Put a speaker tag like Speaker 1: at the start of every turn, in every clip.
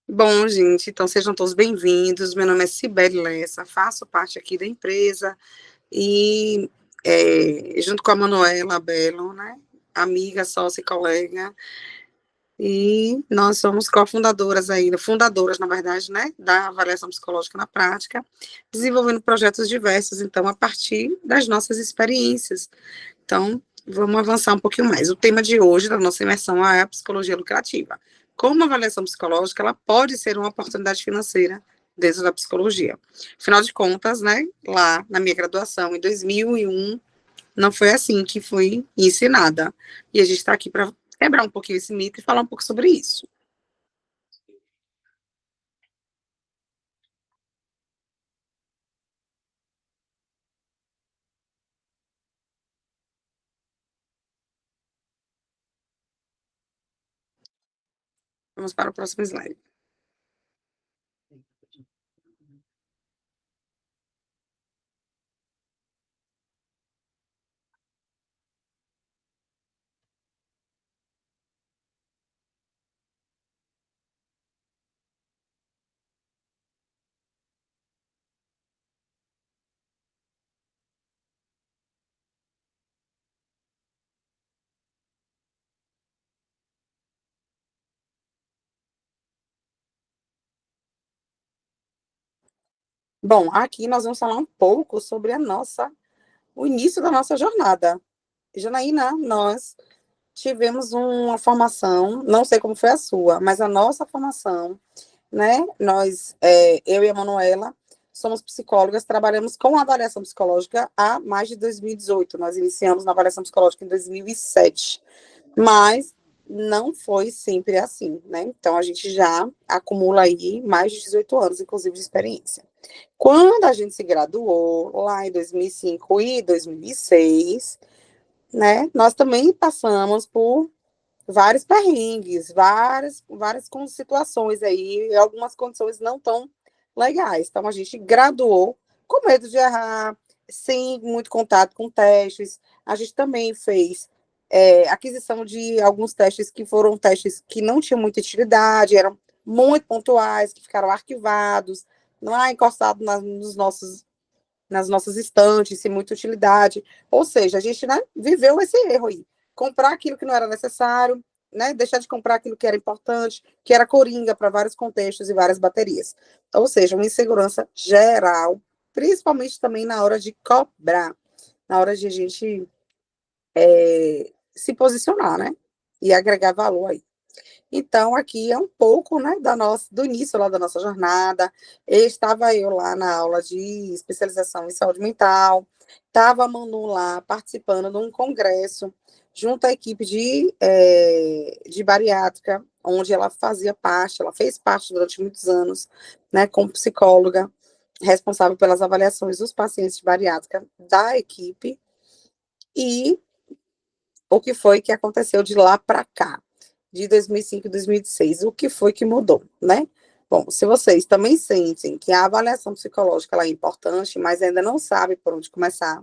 Speaker 1: Bom, gente, então sejam todos bem-vindos. Meu nome é Cibele Lessa, faço parte aqui da empresa e, junto com a Manuela Belo, né, amiga, sócia e colega, e nós somos cofundadoras aí, fundadoras, na verdade, né, da avaliação psicológica na prática, desenvolvendo projetos diversos, então, a partir das nossas experiências. Então, vamos avançar um pouquinho mais. O tema de hoje da nossa imersão é a psicologia lucrativa. Como a avaliação psicológica, ela pode ser uma oportunidade financeira dentro da psicologia. Afinal de contas, né, lá na minha graduação, em 2001, não foi assim que fui ensinada. E a gente está aqui para quebrar um pouquinho esse mito e falar um pouco sobre isso. Vamos para o próximo slide. Bom, aqui nós vamos falar um pouco sobre o início da nossa jornada. Janaína, nós tivemos uma formação, não sei como foi a sua, mas a nossa formação, né? Eu e a Manuela, somos psicólogas, trabalhamos com avaliação psicológica há mais de 2018. Nós iniciamos na avaliação psicológica em 2007, mas não foi sempre assim, né? Então, a gente já acumula aí mais de 18 anos, inclusive, de experiência. Quando a gente se graduou, lá em 2005 e 2006, né, nós também passamos por vários perrengues, várias situações aí, e algumas condições não tão legais. Então, a gente graduou com medo de errar, sem muito contato com testes. A gente também fez aquisição de alguns testes que foram testes que não tinham muita utilidade, eram muito pontuais, que ficaram arquivados, lá encostados nas nossas estantes, sem muita utilidade. Ou seja, a gente, né, viveu esse erro aí. Comprar aquilo que não era necessário, né, deixar de comprar aquilo que era importante, que era coringa para vários contextos e várias baterias. Ou seja, uma insegurança geral, principalmente também na hora de cobrar, na hora de a gente se posicionar, né, e agregar valor aí. Então, aqui é um pouco, né, do início lá da nossa jornada. Estava eu lá na aula de especialização em saúde mental, estava a Manu lá participando de um congresso, junto à equipe de bariátrica, onde ela fez parte durante muitos anos, né, como psicóloga, responsável pelas avaliações dos pacientes de bariátrica da equipe, e o que foi que aconteceu de lá para cá, de 2005 e 2006, o que foi que mudou, né? Bom, se vocês também sentem que a avaliação psicológica ela é importante, mas ainda não sabem por onde começar,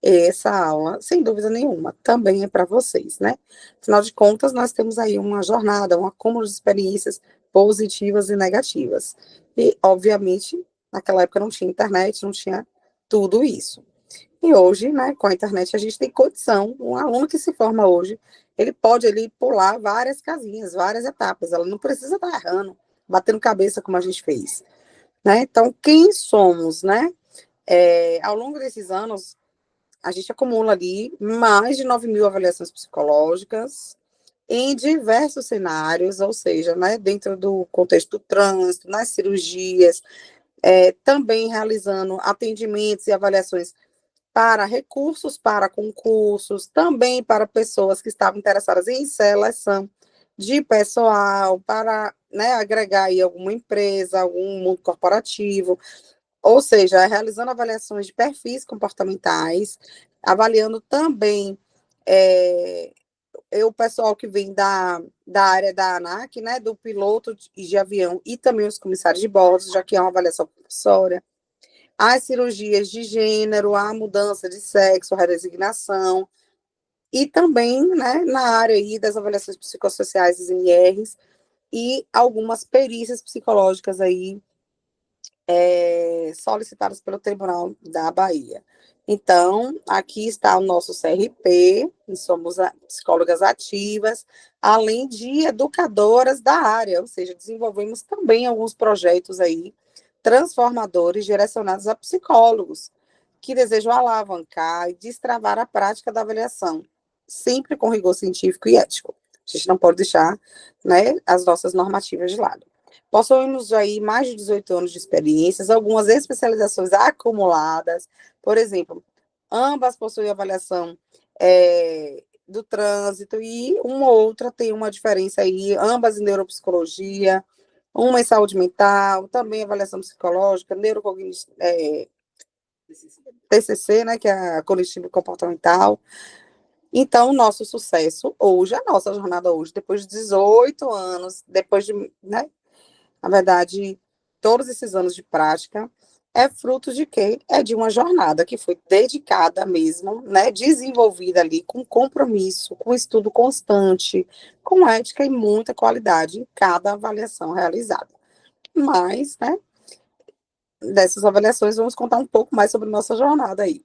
Speaker 1: essa aula, sem dúvida nenhuma, também é para vocês, né? Afinal de contas, nós temos aí uma jornada, um acúmulo de experiências positivas e negativas. E, obviamente, naquela época não tinha internet, não tinha tudo isso. E hoje, né, com a internet, a gente tem condição. Um aluno que se forma hoje, ele pode ali pular várias casinhas, várias etapas. Ela não precisa estar errando, batendo cabeça como a gente fez, né? Então, quem somos, né? Ao longo desses anos, a gente acumula ali mais de 9 mil avaliações psicológicas em diversos cenários, ou seja, né, dentro do contexto do trânsito, nas cirurgias, também realizando atendimentos e avaliações para recursos para concursos, também para pessoas que estavam interessadas em seleção de pessoal, para, né, agregar aí alguma empresa, algum mundo corporativo, ou seja, realizando avaliações de perfis comportamentais, avaliando também é, o pessoal que vem da área da ANAC, né, do piloto de avião e também os comissários de bordo, já que é uma avaliação compulsória, as cirurgias de gênero, a mudança de sexo, a redesignação, e também, né, na área aí das avaliações psicossociais, dos NRs, e algumas perícias psicológicas aí solicitadas pelo Tribunal da Bahia. Então, aqui está o nosso CRP, e somos psicólogas ativas, além de educadoras da área, ou seja, desenvolvemos também alguns projetos aí transformadores direcionados a psicólogos que desejam alavancar e destravar a prática da avaliação, sempre com rigor científico e ético. A gente não pode deixar, né, as nossas normativas de lado. Possuímos aí mais de 18 anos de experiências, algumas especializações acumuladas, por exemplo, ambas possuem avaliação do trânsito e uma ou outra tem uma diferença aí, ambas em neuropsicologia, uma em saúde mental, também avaliação psicológica, neurocognitiva, TCC, né, que é a cognitivo comportamental. Então, o nosso sucesso hoje, a nossa jornada hoje, depois de 18 anos, depois de, né, na verdade, todos esses anos de prática, é fruto de quê? É de uma jornada que foi dedicada mesmo, né, desenvolvida ali com compromisso, com estudo constante, com ética e muita qualidade em cada avaliação realizada. Mas, né, dessas avaliações, vamos contar um pouco mais sobre nossa jornada aí.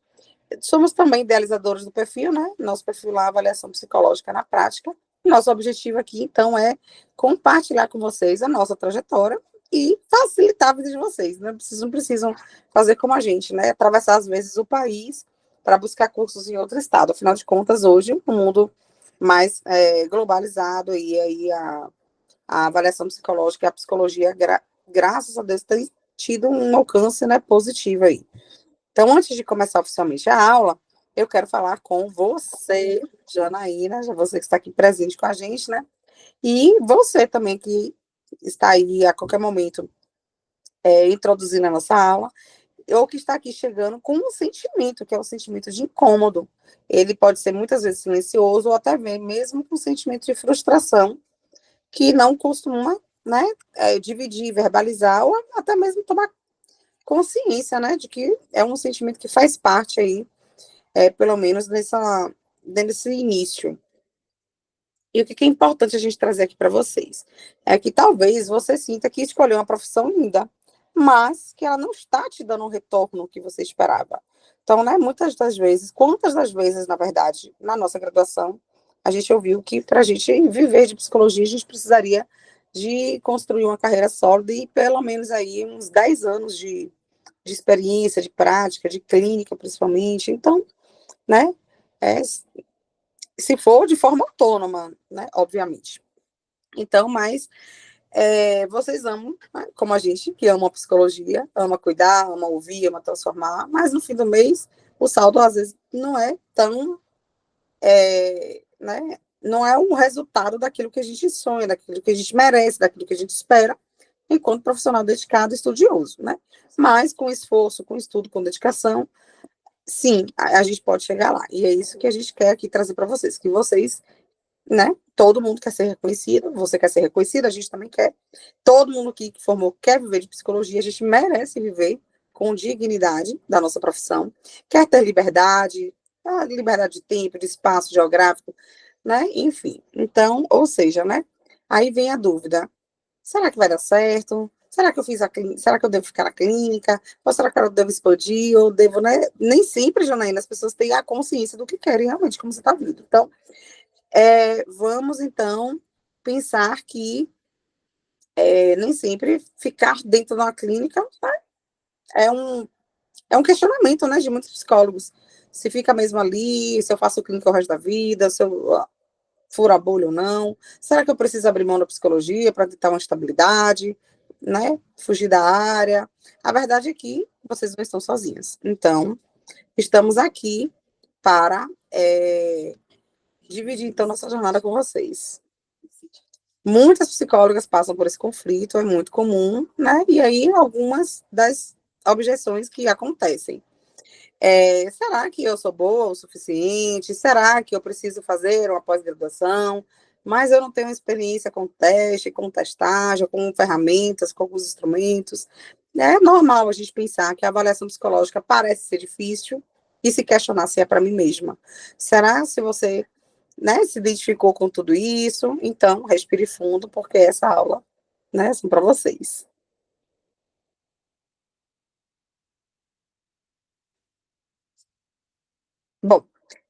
Speaker 1: Somos também idealizadores do perfil, né? Nosso perfil lá, avaliação psicológica na prática. Nosso objetivo aqui, então, é compartilhar com vocês a nossa trajetória e facilitar a vida de vocês, né? Vocês não precisam fazer como a gente, né? Atravessar, às vezes, o país para buscar cursos em outro estado. Afinal de contas, hoje, o mundo mais globalizado e aí a avaliação psicológica e a psicologia, graças a Deus, tem tido um alcance, né, positivo aí. Então, antes de começar oficialmente a aula, eu quero falar com você, Janaína, já você que está aqui presente com a gente, né? E você também que está aí a qualquer momento introduzindo a nossa aula, ou que está aqui chegando com um sentimento, que é o sentimento de incômodo. Ele pode ser muitas vezes silencioso, ou até mesmo com um sentimento de frustração, que não costuma, né, dividir, verbalizar, ou até mesmo tomar consciência, né, de que é um sentimento que faz parte aí, pelo menos nesse início. E o que é importante a gente trazer aqui para vocês? É que talvez você sinta que escolheu uma profissão linda, mas que ela não está te dando um retorno que você esperava. Então, né, muitas das vezes, quantas das vezes, na verdade, na nossa graduação, a gente ouviu que para a gente viver de psicologia, a gente precisaria de construir uma carreira sólida e pelo menos aí uns 10 anos de experiência, de prática, de clínica, principalmente. Então, né, é, se for de forma autônoma, né, obviamente. Então, mas vocês amam, né, como a gente, que ama a psicologia, ama cuidar, ama ouvir, ama transformar, mas no fim do mês, o saldo, às vezes, não é tão, né, não é um resultado daquilo que a gente sonha, daquilo que a gente merece, daquilo que a gente espera, enquanto profissional dedicado e estudioso, né? Mas com esforço, com estudo, com dedicação, sim, a gente pode chegar lá. E é isso que a gente quer aqui trazer para vocês, que vocês, né? Todo mundo quer ser reconhecido, você quer ser reconhecido, a gente também quer. Todo mundo que formou quer viver de psicologia, a gente merece viver com dignidade da nossa profissão, quer ter liberdade, a liberdade de tempo, de espaço geográfico, né? Enfim. Então, ou seja, né? Aí vem a dúvida: será que vai dar certo? Será que eu fiz a clínica? Será que eu devo ficar na clínica? Ou será que eu devo expandir? Ou devo, né? Nem sempre, Janaína, as pessoas têm a consciência do que querem realmente, como você está vendo. Então, vamos, então, pensar que nem sempre ficar dentro de uma clínica, né, é um questionamento, né, de muitos psicólogos. Se fica mesmo ali, se eu faço clínica o resto da vida, se eu furo a bolha ou não. Será que eu preciso abrir mão da psicologia para tentar uma estabilidade, né? Fugir da área? A verdade é que vocês não estão sozinhas. Então, estamos aqui para dividir, então, nossa jornada com vocês. Muitas psicólogas passam por esse conflito, é muito comum, né? E aí, algumas das objeções que acontecem. Será que eu sou boa o suficiente? Será que eu preciso fazer uma pós-graduação? Mas eu não tenho experiência com teste, com testagem, com ferramentas, com alguns instrumentos. É normal a gente pensar que a avaliação psicológica parece ser difícil e se questionar se é para mim mesma. Será se você né, se identificou com tudo isso, então respire fundo, porque essa aula, né, são para vocês. Bom,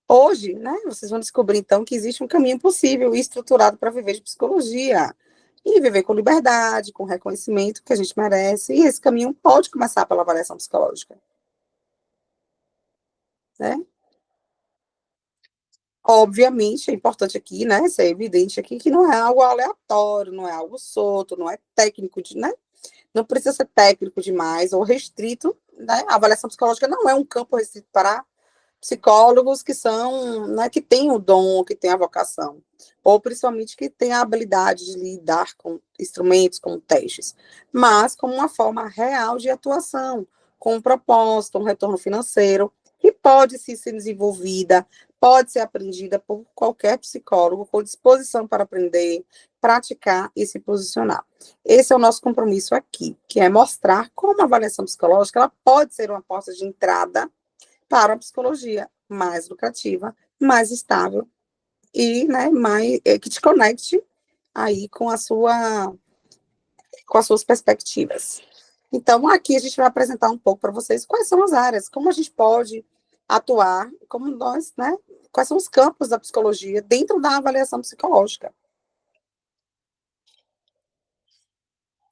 Speaker 1: hoje, né, vocês vão descobrir então que existe um caminho possível e estruturado para viver de psicologia. E viver com liberdade, com reconhecimento que a gente merece. E esse caminho pode começar pela avaliação psicológica, né? Obviamente, é importante aqui, né, ser evidente aqui que não é algo aleatório, não é algo solto, não é técnico, né? Não precisa ser técnico demais ou restrito, né? A avaliação psicológica não é um campo restrito para psicólogos que são, né, que têm o dom, que têm a vocação, ou principalmente que têm a habilidade de lidar com instrumentos, com testes, mas como uma forma real de atuação, com um propósito, um retorno financeiro, que pode sim ser desenvolvida, pode ser aprendida por qualquer psicólogo com disposição para aprender, praticar e se posicionar. Esse é o nosso compromisso aqui, que é mostrar como a avaliação psicológica ela pode ser uma porta de entrada para uma psicologia mais lucrativa, mais estável e, né, mais, que te conecte aí com as suas perspectivas. Então, aqui a gente vai apresentar um pouco para vocês quais são as áreas, como a gente pode atuar, como nós, né, quais são os campos da psicologia dentro da avaliação psicológica.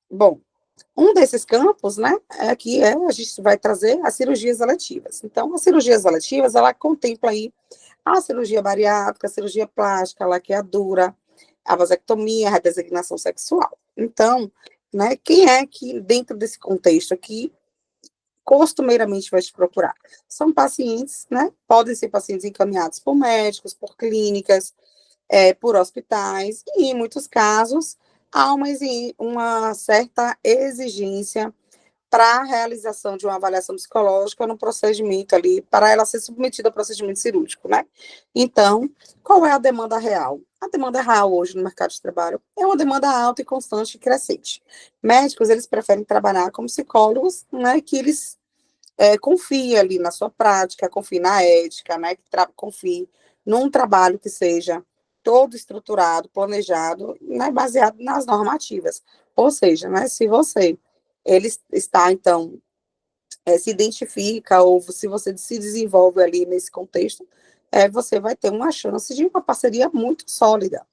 Speaker 1: Bom, um desses campos, né, é que a gente vai trazer as cirurgias eletivas. Então, as cirurgias eletivas, ela contempla aí a cirurgia bariátrica, a cirurgia plástica, a laqueadura, a vasectomia, a redesignação sexual. Então, né, quem é que, dentro desse contexto aqui, costumeiramente vai te procurar? São pacientes, né, podem ser pacientes encaminhados por médicos, por clínicas, por hospitais, e em muitos casos, há uma certa exigência para a realização de uma avaliação psicológica no procedimento ali, para ela ser submetida ao procedimento cirúrgico, né? Então, qual é a demanda real? A demanda real hoje no mercado de trabalho é uma demanda alta e constante e crescente. Médicos, eles preferem trabalhar como psicólogos, né, que eles confiem ali na sua prática, confiem na ética, né, que confiem num trabalho que seja todo estruturado, planejado, né, baseado nas normativas. Ou seja, né, se você ele está, então, se identifica, ou se você se desenvolve ali nesse contexto, você vai ter uma chance de uma parceria muito sólida.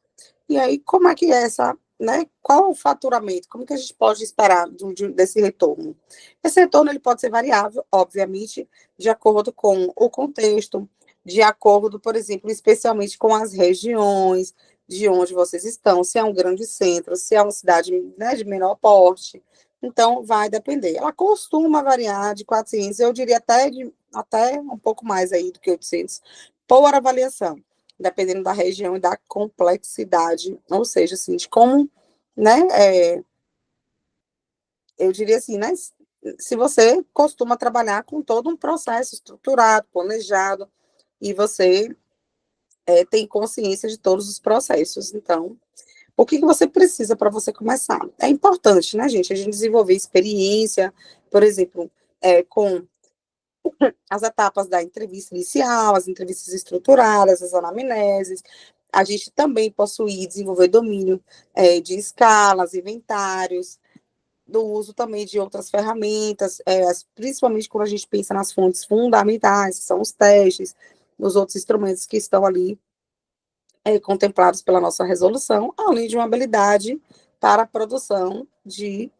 Speaker 1: E aí, como é que é essa, né? Qual o faturamento? Como que a gente pode esperar desse retorno? Esse retorno ele pode ser variável, obviamente, de acordo com o contexto, de acordo, por exemplo, especialmente com as regiões de onde vocês estão, se é um grande centro, se é uma cidade, né, de menor porte. Então, vai depender. Ela costuma variar de 400, eu diria até um pouco mais aí do que 800, por avaliação, dependendo da região e da complexidade, ou seja, assim, de como, né, eu diria assim, né, se você costuma trabalhar com todo um processo estruturado, planejado, e você tem consciência de todos os processos. Então, o que você precisa para você começar? É importante, né, gente, a gente desenvolver experiência, por exemplo, com as etapas da entrevista inicial, as entrevistas estruturadas, as anamneses. A gente também possuir, desenvolver domínio de escalas, inventários, do uso também de outras ferramentas, principalmente quando a gente pensa nas fontes fundamentais, que são os testes, os outros instrumentos que estão ali contemplados pela nossa resolução, além de uma habilidade para a produção de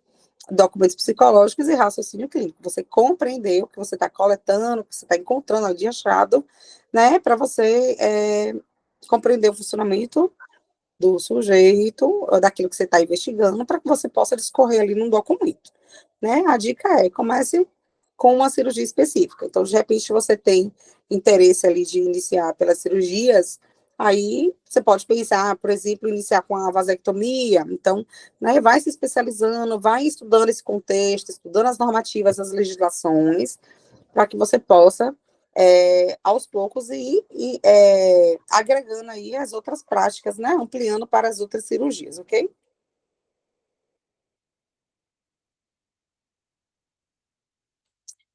Speaker 1: documentos psicológicos e raciocínio clínico. Você compreender o que você está coletando, o que você está encontrando ali de achado, né, para você compreender o funcionamento do sujeito, daquilo que você está investigando, para que você possa discorrer ali num documento, né? A dica é, comece com uma cirurgia específica. Então, de repente, você tem interesse ali de iniciar pelas cirurgias, aí você pode pensar, por exemplo, iniciar com a vasectomia. Então, né, vai se especializando, vai estudando esse contexto, estudando as normativas, as legislações, para que você possa, aos poucos, ir agregando aí as outras práticas, né, ampliando para as outras cirurgias, ok?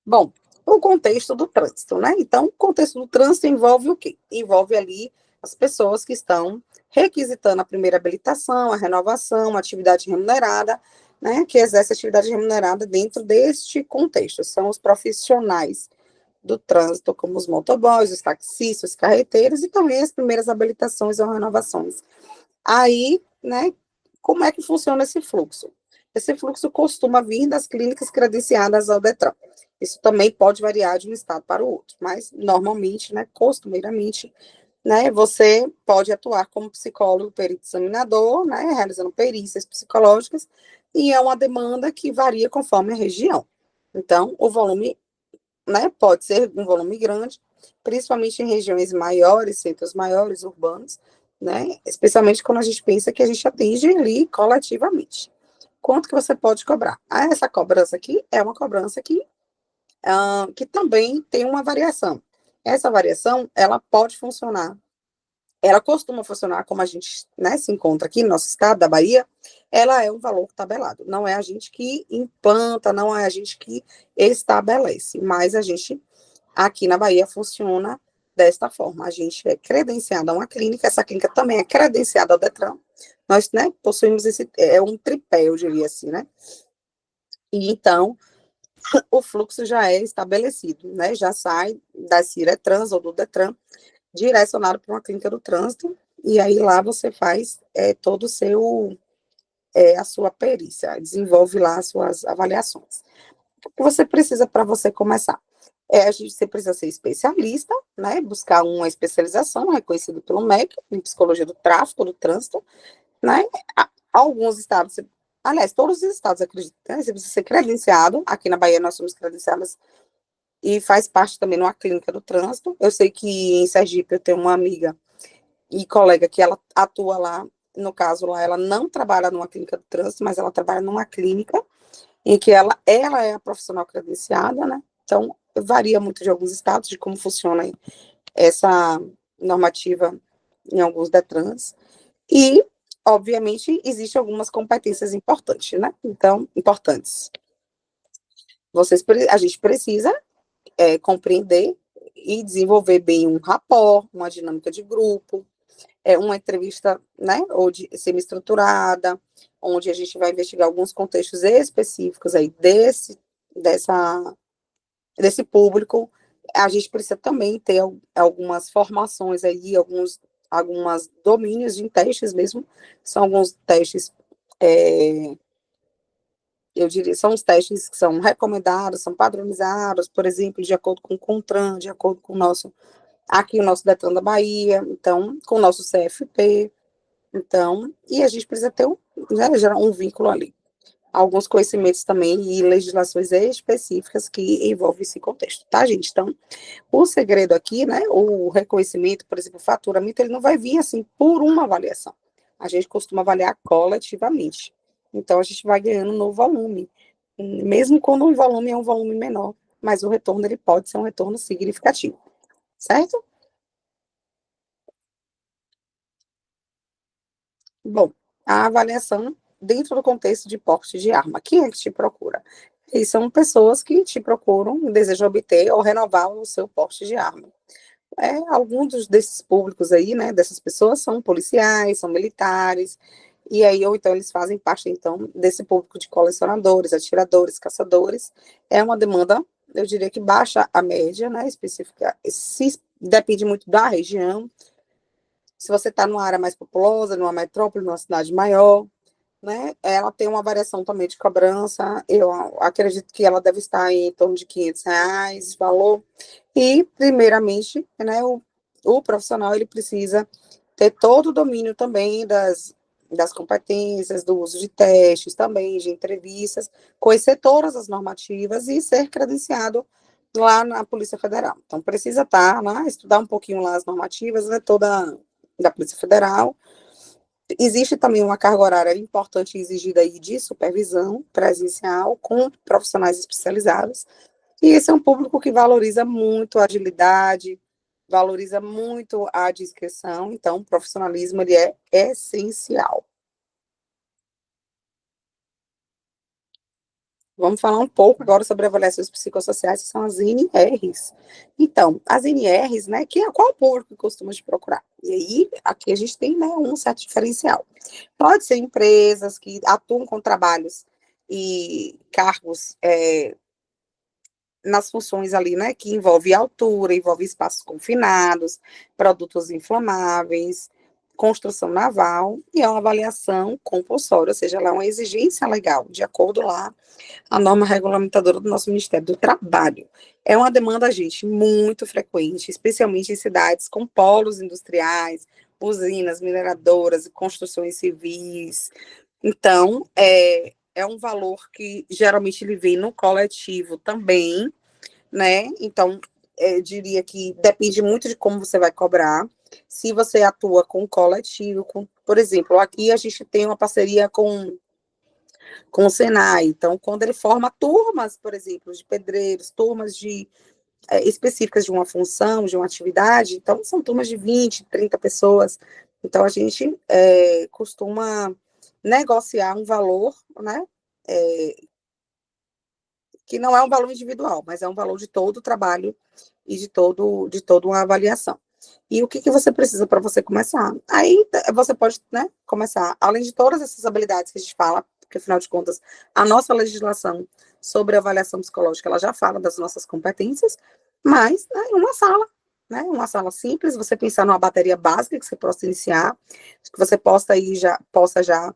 Speaker 1: Bom, o contexto do trânsito, né? Então, o contexto do trânsito envolve o quê? Envolve ali as pessoas que estão requisitando a primeira habilitação, a renovação, a atividade remunerada, né, que exerce atividade remunerada dentro deste contexto. São os profissionais do trânsito, como os motoboys, os taxistas, os carreteiros e também as primeiras habilitações ou renovações. Aí, né, como é que funciona esse fluxo? Esse fluxo costuma vir das clínicas credenciadas ao Detran. Isso também pode variar de um estado para o outro, mas normalmente, né, costumeiramente, né, você pode atuar como psicólogo perito examinador, né, realizando perícias psicológicas, e é uma demanda que varia conforme a região. Então, o volume, né, pode ser um volume grande, principalmente em regiões maiores, centros maiores, urbanos, né, especialmente quando a gente pensa que a gente atinge ali coletivamente. Quanto que você pode cobrar? Ah, essa cobrança aqui é uma cobrança que também tem uma variação. Essa variação, ela pode funcionar, ela costuma funcionar como a gente, né, se encontra aqui no nosso estado da Bahia, ela é um valor tabelado. Não é a gente que implanta, não é a gente que estabelece, mas a gente, aqui na Bahia, funciona desta forma. A gente é credenciado a uma clínica, essa clínica também é credenciada ao Detran. Nós, né, possuímos esse, é um tripé, eu diria assim, né? E então, o fluxo já é estabelecido, né? Já sai da Ciretrans ou do Detran, direcionado para uma clínica do trânsito, e aí lá você faz todo o seu, a sua perícia, desenvolve lá as suas avaliações. O que você precisa para você começar? Você precisa ser especialista, né? Buscar uma especialização reconhecida pelo MEC, em psicologia do tráfego, do trânsito, né? Alguns estados, aliás, todos os estados, acredito, né? Você precisa ser credenciado. Aqui na Bahia nós somos credenciadas e faz parte também numa clínica do trânsito. Eu sei que em Sergipe eu tenho uma amiga e colega que ela atua lá, no caso lá, ela não trabalha numa clínica do trânsito, mas ela trabalha numa clínica em que ela é a profissional credenciada, né? Então, varia muito de alguns estados, de como funciona essa normativa em alguns DETRANs. E, obviamente, existem algumas competências importantes, né? Então, importantes. A gente precisa compreender e desenvolver bem um rapport, uma dinâmica de grupo, uma entrevista, né, ou semi-estruturada, onde a gente vai investigar alguns contextos específicos aí dessa, desse público. A gente precisa também ter algumas formações aí, algumas domínios de testes mesmo, são alguns testes, é, eu diria, são os testes que são recomendados, são padronizados, por exemplo, de acordo com o CONTRAN, de acordo com aqui o nosso Detran da Bahia, então, com o nosso CFP, então, e a gente precisa ter gerar um vínculo ali. Alguns conhecimentos também e legislações específicas que envolvem esse contexto, tá, gente? Então, o segredo aqui, né, o reconhecimento, por exemplo, o faturamento, ele não vai vir assim por uma avaliação. A gente costuma avaliar coletivamente. Então, a gente vai ganhando no volume, mesmo quando o volume é um volume menor, mas o retorno, ele pode ser um retorno significativo, certo? Bom, a avaliação dentro do contexto de porte de arma. Quem é que te procura? E são pessoas que te procuram, desejam obter ou renovar o seu porte de arma. Alguns desses públicos aí, né, dessas pessoas são policiais, são militares, e aí, ou então eles fazem parte, então, desse público de colecionadores, atiradores, caçadores. É uma demanda, eu diria que baixa a média, né, específica, depende muito da região. Se você está numa área mais populosa, numa metrópole, numa cidade maior, né, ela tem uma variação também de cobrança, eu acredito que ela deve estar em torno de R$ 500, valor, e, primeiramente, né, o profissional, ele precisa ter todo o domínio também das competências, do uso de testes também, de entrevistas, conhecer todas as normativas e ser credenciado lá na Polícia Federal. Então, precisa estar, né, estudar um pouquinho lá as normativas, né, toda da Polícia Federal. Existe também uma carga horária importante exigida aí de supervisão presencial com profissionais especializados, e esse é um público que valoriza muito a agilidade, valoriza muito a discrição, então o profissionalismo ele é essencial. Vamos falar um pouco agora sobre avaliações psicossociais, que são as NRs. Então, as NRs, né, qual o público que costuma te procurar? E aí, aqui a gente tem, né, um certo diferencial. Pode ser empresas que atuam com trabalhos e cargos nas funções ali, né, que envolve altura, envolve espaços confinados, produtos inflamáveis, construção naval, e é uma avaliação compulsória, ou seja, ela é uma exigência legal, de acordo lá a norma regulamentadora do nosso Ministério do Trabalho. É uma demanda, gente, muito frequente, especialmente em cidades com polos industriais, usinas, mineradoras e construções civis. Então, é um valor que geralmente ele vem no coletivo também, né? Então, diria que depende muito de como você vai cobrar. Se você atua com o coletivo, por exemplo, aqui a gente tem uma parceria com o Senai. Então, quando ele forma turmas, por exemplo, de pedreiros, turmas específicas de uma função, de uma atividade, então são turmas de 20, 30 pessoas. Então, a gente costuma negociar um valor, né? É, que não é um valor individual, mas é um valor de todo o trabalho e de toda uma avaliação. E o que, que você precisa para você começar? Aí você pode, né, começar, além de todas essas habilidades que a gente fala, porque afinal de contas, a nossa legislação sobre avaliação psicológica, ela já fala das nossas competências, mas né, uma sala simples, você pensar numa bateria básica que você possa iniciar, que você possa já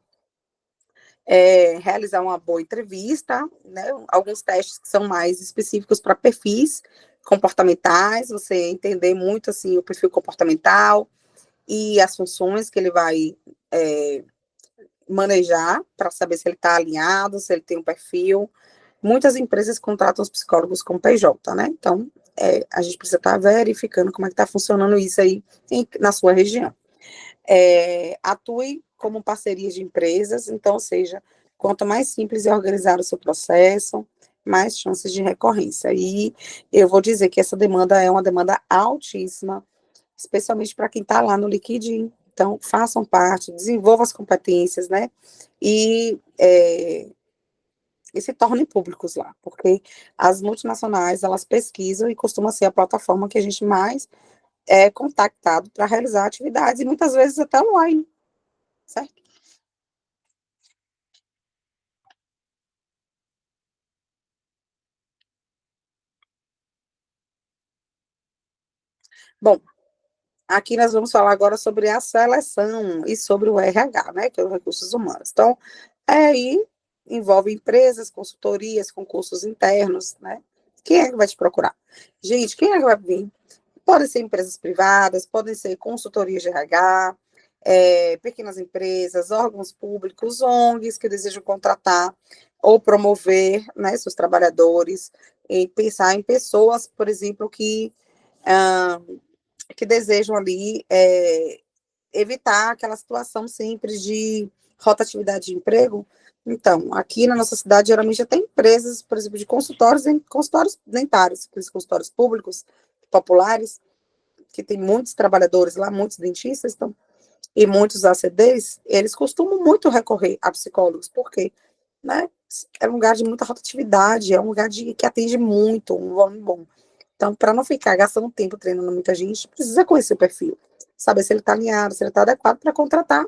Speaker 1: realizar uma boa entrevista, né? Alguns testes que são mais específicos para perfis comportamentais, você entender muito assim o perfil comportamental e as funções que ele vai manejar para saber se ele está alinhado, se ele tem um perfil. Muitas empresas contratam os psicólogos com PJ, né? Então, a gente precisa estar verificando como é que está funcionando isso aí na sua região. Atue como parceria de empresas, então, ou seja, quanto mais simples e organizar o seu processo, mais chances de recorrência. E eu vou dizer que essa demanda é uma demanda altíssima, especialmente para quem está lá no Liquidinho. Então, façam parte, desenvolvam as competências, né? E, e se tornem públicos lá, porque as multinacionais, elas pesquisam e costuma ser a plataforma que a gente mais é contactado para realizar atividades, e muitas vezes até online, certo? Bom, aqui nós vamos falar agora sobre a seleção e sobre o RH, né, que é os recursos humanos. Então, aí envolve empresas, consultorias, concursos internos, né? Quem é que vai te procurar? Gente, quem é que vai vir? Podem ser empresas privadas, podem ser consultorias de RH, pequenas empresas, órgãos públicos, ONGs que desejam contratar ou promover, né, seus trabalhadores, e pensar em pessoas, por exemplo, ah, que desejam ali evitar aquela situação sempre de rotatividade de emprego. Então, aqui na nossa cidade, geralmente já tem empresas, por exemplo, de consultórios dentários, aqueles consultórios públicos, populares, que tem muitos trabalhadores lá, muitos dentistas, então, e muitos ACDs, eles costumam muito recorrer a psicólogos, porque, né, é um lugar de muita rotatividade, é um lugar que atende muito, um volume bom. Então, para não ficar gastando tempo treinando muita gente, precisa conhecer o perfil, saber se ele está alinhado, se ele está adequado para contratar,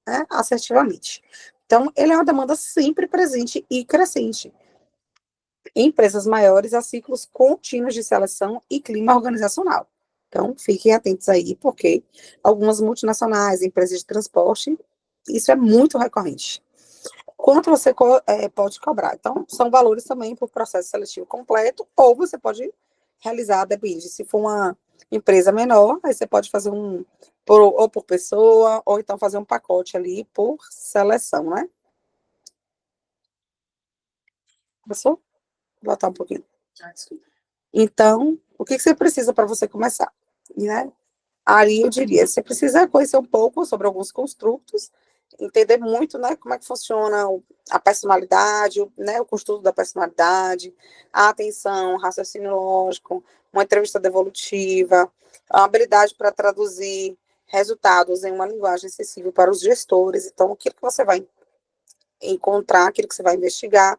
Speaker 1: né, assertivamente. Então, ele é uma demanda sempre presente e crescente. Em empresas maiores, há ciclos contínuos de seleção e clima organizacional. Então, fiquem atentos aí, porque algumas multinacionais, empresas de transporte, isso é muito recorrente. Quanto você pode cobrar? Então, são valores também por processo seletivo completo, ou você pode realizar, depende. Se for uma empresa menor, aí você pode fazer ou por pessoa, ou então fazer um pacote ali por seleção, né? Começou? Vou botar um pouquinho. Então, o que você precisa para você começar? Né? Aí eu diria, você precisa conhecer um pouco sobre alguns construtos, entender muito, né, como é que funciona a personalidade, né, o construto da personalidade, a atenção, o raciocínio lógico, uma entrevista devolutiva, a habilidade para traduzir resultados em uma linguagem acessível para os gestores. Então, aquilo que você vai encontrar, aquilo que você vai investigar,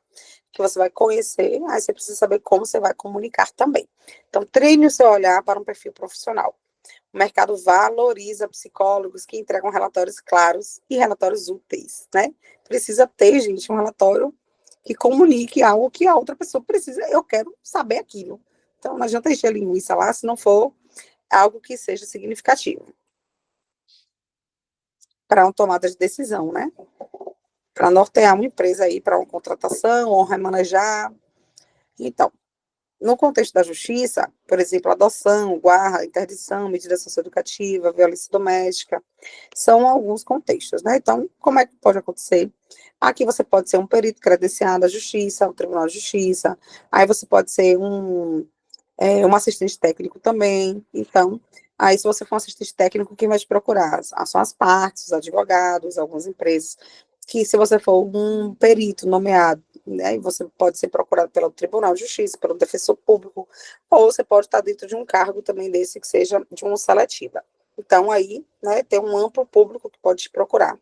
Speaker 1: que você vai conhecer, aí você precisa saber como você vai comunicar também. Então, treine o seu olhar para um perfil profissional. O mercado valoriza psicólogos que entregam relatórios claros e relatórios úteis, né? Precisa ter, gente, um relatório que comunique algo que a outra pessoa precisa. Eu quero saber aquilo. Então, não adianta encher linguiça lá se não for algo que seja significativo para uma tomada de decisão, né? Para nortear uma empresa aí para uma contratação ou remanejar. Então, no contexto da justiça, por exemplo, adoção, guarda, interdição, medida socioeducativa, violência doméstica, são alguns contextos, né? Então, como é que pode acontecer? Aqui você pode ser um perito credenciado à justiça, ao Tribunal de Justiça, aí você pode ser um assistente técnico também. Então, aí se você for um assistente técnico, quem vai te procurar? São as partes, os advogados, algumas empresas, que se você for um perito nomeado, né, você pode ser procurado pelo Tribunal de Justiça, pelo defensor público, ou você pode estar dentro de um cargo também desse que seja de uma seletiva. Então, aí, né, tem um amplo público que pode te procurar.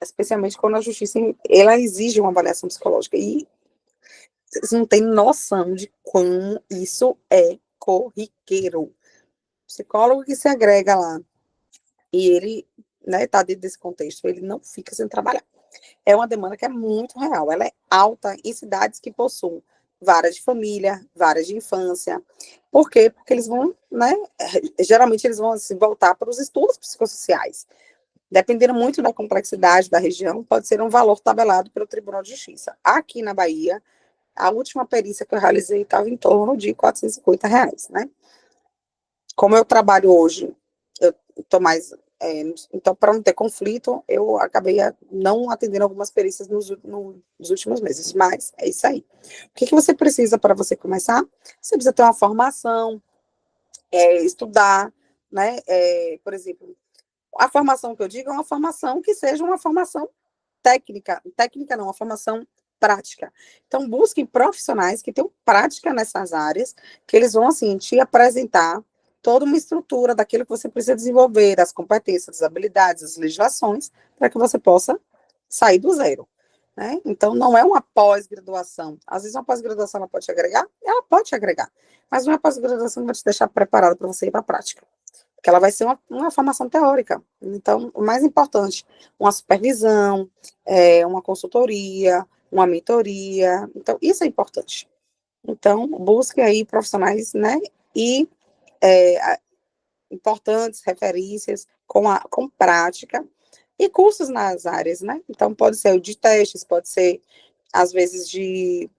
Speaker 1: Especialmente quando a justiça, ela exige uma avaliação psicológica, e vocês não têm noção de quão isso é corriqueiro. Psicólogo que se agrega lá, e ele, né, tá dentro desse contexto, ele não fica sem trabalhar. É uma demanda que é muito real, ela é alta em cidades que possuem varas de família, varas de infância. Por quê? Porque eles vão, né, geralmente eles vão se voltar para os estudos psicossociais. Dependendo muito da complexidade da região, pode ser um valor tabelado pelo Tribunal de Justiça. Aqui na Bahia, a última perícia que eu realizei estava em torno de R$ 450, né? Como eu trabalho hoje, eu estou mais. Então, para não ter conflito, eu acabei não atendendo algumas perícias nos últimos meses, mas é isso aí. O que você precisa para você começar? Você precisa ter uma formação, estudar, né? Por exemplo, a formação que eu digo é uma formação que seja uma formação técnica não, uma formação prática. Então, busquem profissionais que tenham prática nessas áreas, que eles vão, assim, te apresentar toda uma estrutura daquilo que você precisa desenvolver, as competências, as habilidades, as legislações, para que você possa sair do zero. Né? Então, não é uma pós-graduação. Às vezes, uma pós-graduação ela pode te agregar, ela pode te agregar, mas não é uma pós-graduação que vai te deixar preparado para você ir para a prática, porque ela vai ser uma formação teórica. Então, o mais importante, uma supervisão, uma consultoria, uma mentoria. Então, isso é importante. Então, busque aí profissionais, né, e importantes referências com prática e cursos nas áreas, né? Então, pode ser o de testes, pode ser, às vezes, de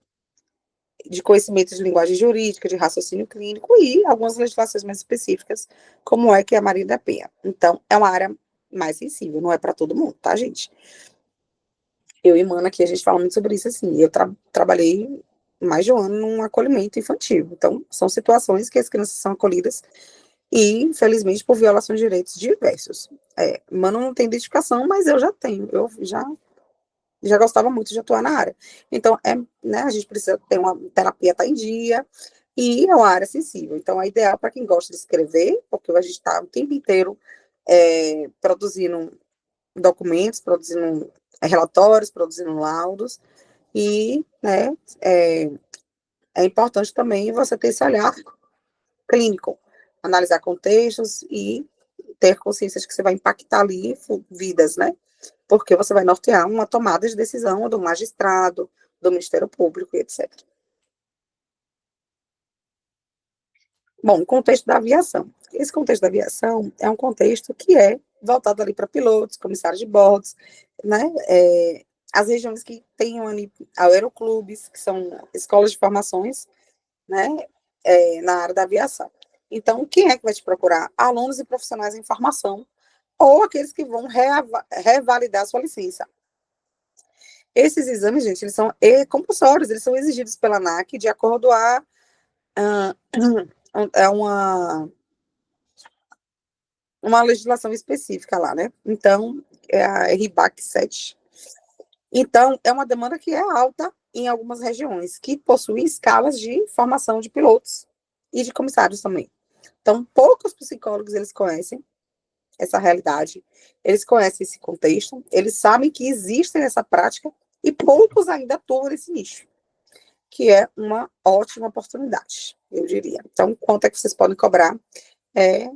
Speaker 1: conhecimento de linguagem jurídica, de raciocínio clínico e algumas legislações mais específicas, como é que é a Maria da Penha. Então, é uma área mais sensível, não é para todo mundo, tá, gente? Eu e Mana aqui, a gente fala muito sobre isso, assim, eu trabalhei mais de um ano num acolhimento infantil, então, são situações que as crianças são acolhidas e, infelizmente, por violações de direitos diversos. Mano não tem identificação, mas eu já tenho, eu já gostava muito de atuar na área. Então, né, a gente precisa ter uma terapia tá em dia, e é uma área sensível. Então, é ideal para quem gosta de escrever, porque a gente está o tempo inteiro produzindo documentos, produzindo relatórios, produzindo laudos, e, né, é importante também você ter esse olhar clínico, analisar contextos e ter consciência de que você vai impactar ali vidas, né? Porque você vai nortear uma tomada de decisão do magistrado, do Ministério Público e etc. Bom, o contexto da aviação. Esse contexto da aviação é um contexto que é voltado ali para pilotos, comissários de bordos, né? As regiões que têm ali aeroclubes, que são escolas de formações, né? Na área da aviação. Então, quem é que vai te procurar? Alunos e profissionais em formação, ou aqueles que vão revalidar a sua licença. Esses exames, gente, eles são compulsórios, eles são exigidos pela ANAC de acordo a uma legislação específica lá, né? Então, é a RBAC 7. Então, é uma demanda que é alta em algumas regiões, que possuem escalas de formação de pilotos e de comissários também. Então, poucos psicólogos, eles conhecem essa realidade, eles conhecem esse contexto, eles sabem que existe essa prática e poucos ainda atuam nesse nicho, que é uma ótima oportunidade, eu diria. Então, quanto é que vocês podem cobrar? É,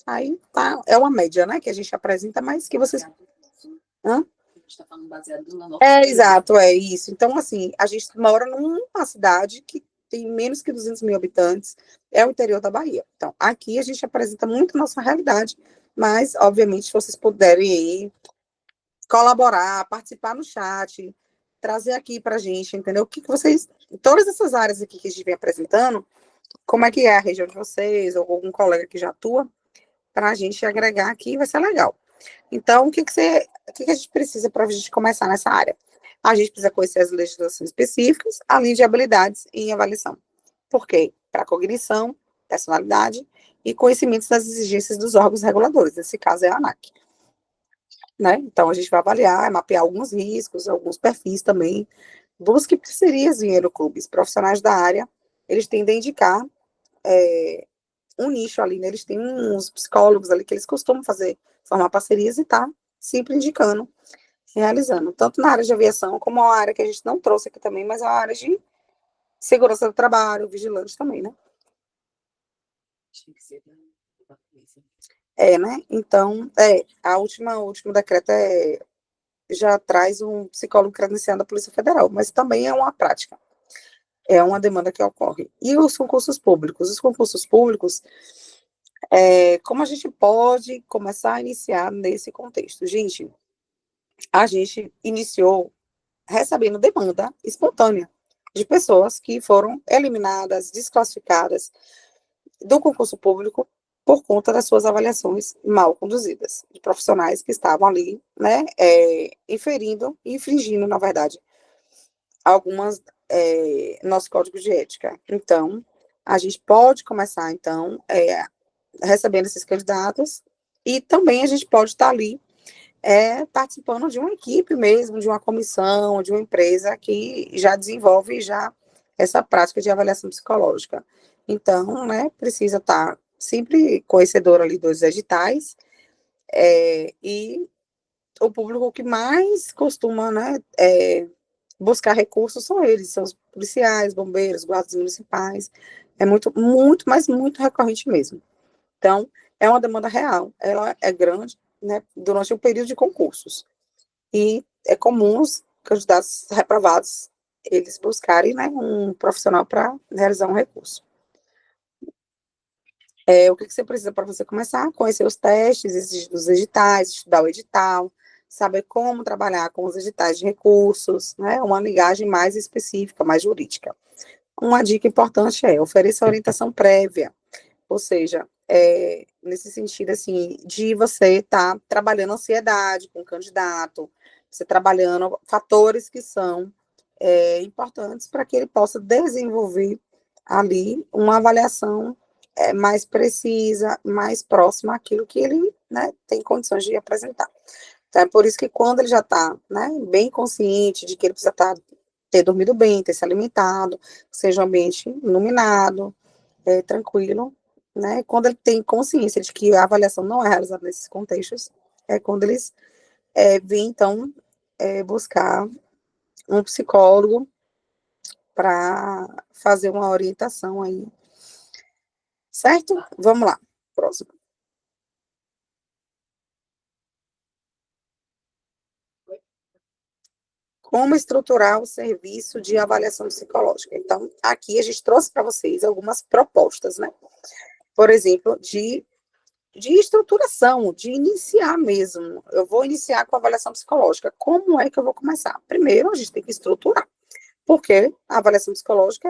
Speaker 1: aí tá, é uma média, né, que a gente apresenta, mas que vocês... Hã? Está falando baseado na nossa exato, é isso. Então, assim, a gente mora numa cidade que tem menos que 200 mil habitantes, é o interior da Bahia. Então, aqui a gente apresenta muito a nossa realidade, mas, obviamente, se vocês puderem aí colaborar, participar no chat, trazer aqui para a gente, entendeu? O que vocês, todas essas áreas aqui que a gente vem apresentando, como é que é a região de vocês, ou algum colega que já atua, para a gente agregar aqui, vai ser legal. Então, o que a gente precisa para a gente começar nessa área? A gente precisa conhecer as legislações específicas, além de habilidades em avaliação. Por quê? Para cognição, personalidade e conhecimentos das exigências dos órgãos reguladores. Nesse caso, é a ANAC. Né? Então, a gente vai avaliar, mapear alguns riscos, alguns perfis também. Busque parcerias em aeroclubes. Profissionais da área, eles tendem a indicar um nicho ali, né? Eles têm uns psicólogos ali que eles costumam formar parcerias e tá sempre indicando, realizando, tanto na área de aviação, como a área que a gente não trouxe aqui também, mas a área de segurança do trabalho, vigilante também, né? Né? Então, o último decreto já traz um psicólogo credenciado da Polícia Federal, mas também é uma prática, é uma demanda que ocorre. E os concursos públicos? Os concursos públicos, como a gente pode começar a iniciar nesse contexto? Gente, a gente iniciou recebendo demanda espontânea de pessoas que foram eliminadas, desclassificadas do concurso público por conta das suas avaliações mal conduzidas, de profissionais que estavam ali, né, infringindo, na verdade, algumas nosso código de ética. Então, a gente pode começar, então, recebendo esses candidatos e também a gente pode estar ali participando de uma equipe mesmo, de uma comissão, de uma empresa que já desenvolve já essa prática de avaliação psicológica. Então, né, precisa estar sempre conhecedor ali dos editais, e o público que mais costuma, né, buscar recursos são eles, são os policiais, bombeiros, guardas municipais, é muito, muito, mas muito recorrente mesmo. Então, é uma demanda real, ela é grande, né, durante o período de concursos. E é comum os candidatos reprovados, eles buscarem, né, um profissional para realizar um recurso. O que você precisa para você começar? Conhecer os testes dos editais, estudar o edital, saber como trabalhar com os editais de recursos, né, uma linguagem mais específica, mais jurídica. Uma dica importante é oferecer orientação prévia, ou seja, nesse sentido, assim, de você estar trabalhando ansiedade com o candidato, você trabalhando fatores que são importantes para que ele possa desenvolver ali uma avaliação mais precisa, mais próxima àquilo que ele, né, tem condições de apresentar. Então, é por isso que quando ele já está, né, bem consciente de que ele precisa ter dormido bem, ter se alimentado, seja um ambiente iluminado, tranquilo, né? Quando ele tem consciência de que a avaliação não é realizada nesses contextos, é quando eles vêm, então, buscar um psicólogo para fazer uma orientação aí, certo? Vamos lá, próximo. Como estruturar o serviço de avaliação psicológica? Então, aqui a gente trouxe para vocês algumas propostas, né? Por exemplo, de estruturação, de iniciar mesmo. Eu vou iniciar com a avaliação psicológica. Como é que eu vou começar? Primeiro, a gente tem que estruturar, porque a avaliação psicológica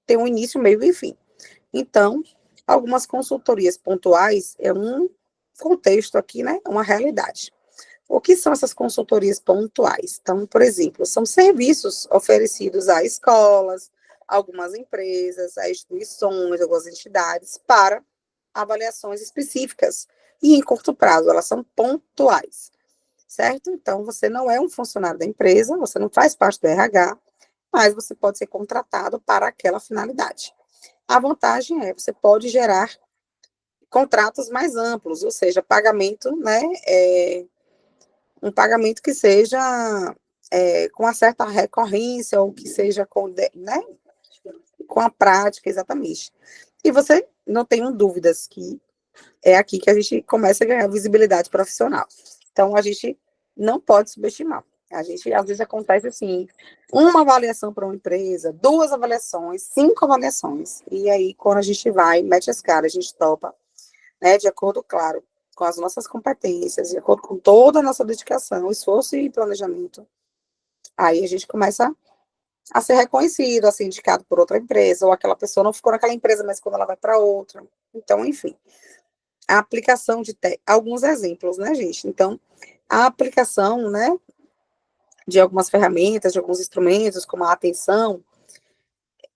Speaker 1: tem um início, meio e fim. Então, algumas consultorias pontuais é um contexto aqui, né? Uma realidade. O que são essas consultorias pontuais? Então, por exemplo, são serviços oferecidos a escolas, algumas empresas, a instituições, algumas entidades para avaliações específicas e em curto prazo, elas são pontuais, certo? Então, você não é um funcionário da empresa, você não faz parte do RH, mas você pode ser contratado para aquela finalidade. A vantagem é você pode gerar contratos mais amplos, ou seja, pagamento, né, um pagamento que seja com uma certa recorrência, ou que seja né, com a prática, exatamente. E você não tenha dúvidas que é aqui que a gente começa a ganhar visibilidade profissional. Então, a gente não pode subestimar. A gente, às vezes, acontece assim, uma avaliação para uma empresa, duas avaliações, cinco avaliações. E aí, quando a gente vai, mete as caras, a gente topa, né, de acordo, claro, com as nossas competências, de acordo com toda a nossa dedicação, esforço e planejamento. Aí a gente começa a ser reconhecido, a ser indicado por outra empresa, ou aquela pessoa não ficou naquela empresa, mas quando ela vai para outra. Então, enfim, a aplicação de alguns exemplos, né, gente? Então, a aplicação, né, de algumas ferramentas, de alguns instrumentos, como a atenção,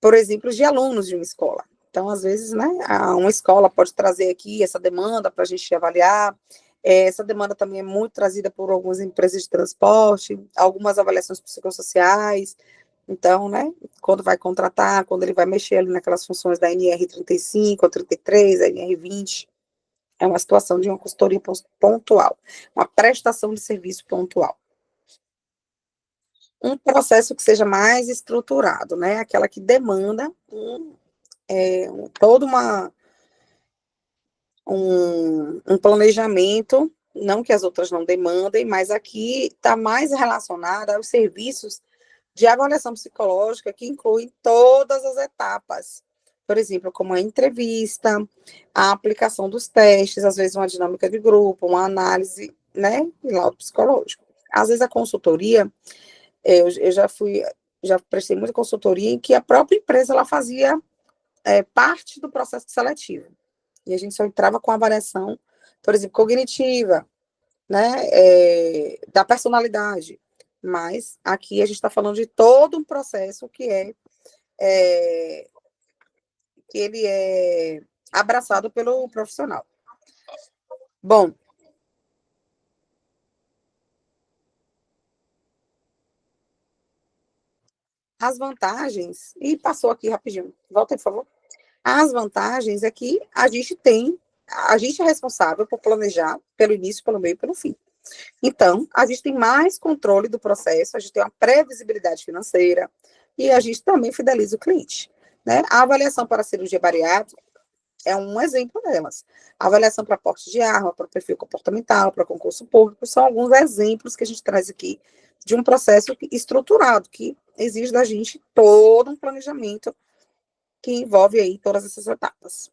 Speaker 1: por exemplo, de alunos de uma escola. Então, às vezes, né, uma escola pode trazer aqui essa demanda para a gente avaliar. Essa demanda também é muito trazida por algumas empresas de transporte, algumas avaliações psicossociais. Então, né, quando vai contratar, quando ele vai mexer ali naquelas funções da NR 35, a 33, a NR 20, é uma situação de uma consultoria pontual, uma prestação de serviço pontual. Um processo que seja mais estruturado, né? Aquela que demanda todo um planejamento, não que as outras não demandem, mas aqui está mais relacionada aos serviços de avaliação psicológica que incluem todas as etapas. Por exemplo, como a entrevista, a aplicação dos testes, às vezes uma dinâmica de grupo, uma análise, né, e laudo psicológico. Às vezes a consultoria, eu já prestei muita consultoria em que a própria empresa ela fazia parte do processo seletivo. E a gente só entrava com avaliação, por exemplo, cognitiva, né, da personalidade. Mas aqui a gente está falando de todo um processo que ele é abraçado pelo profissional. Bom, as vantagens, e passou aqui rapidinho, volta aí, por favor. As vantagens é que a gente é responsável por planejar pelo início, pelo meio e pelo fim. Então, a gente tem mais controle do processo, a gente tem uma previsibilidade financeira e a gente também fideliza o cliente. Né? A avaliação para a cirurgia bariátrica é um exemplo delas. A avaliação para porte de arma, para o perfil comportamental, para concurso público, são alguns exemplos que a gente traz aqui de um processo estruturado, que exige da gente todo um planejamento que envolve aí todas essas etapas.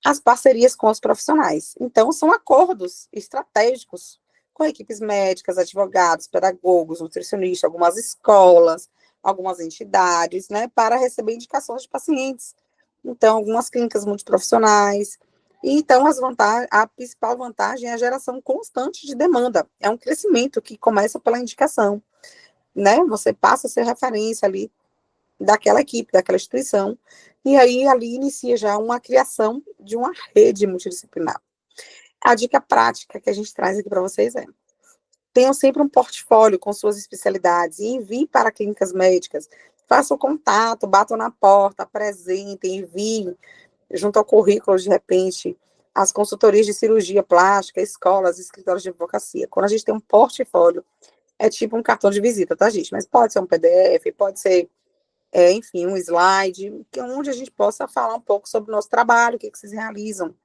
Speaker 1: As parcerias com os profissionais. Então, são acordos estratégicos com equipes médicas, advogados, pedagogos, nutricionistas, algumas escolas, algumas entidades, né, para receber indicações de pacientes. Então, algumas clínicas multiprofissionais. E, então, a principal vantagem é a geração constante de demanda. É um crescimento que começa pela indicação, né? Você passa a ser referência ali daquela equipe, daquela instituição, e aí ali inicia já uma criação de uma rede multidisciplinar. A dica prática que a gente traz aqui para vocês é: tenham sempre um portfólio com suas especialidades e enviem para clínicas médicas, façam contato, batam na porta, apresentem, enviem junto ao currículo, de repente, as consultorias de cirurgia plástica, escolas, escritórios de advocacia. Quando a gente tem um portfólio, é tipo um cartão de visita, tá, gente? Mas pode ser um PDF, pode ser enfim, um slide, onde a gente possa falar um pouco sobre o nosso trabalho, o que vocês realizam,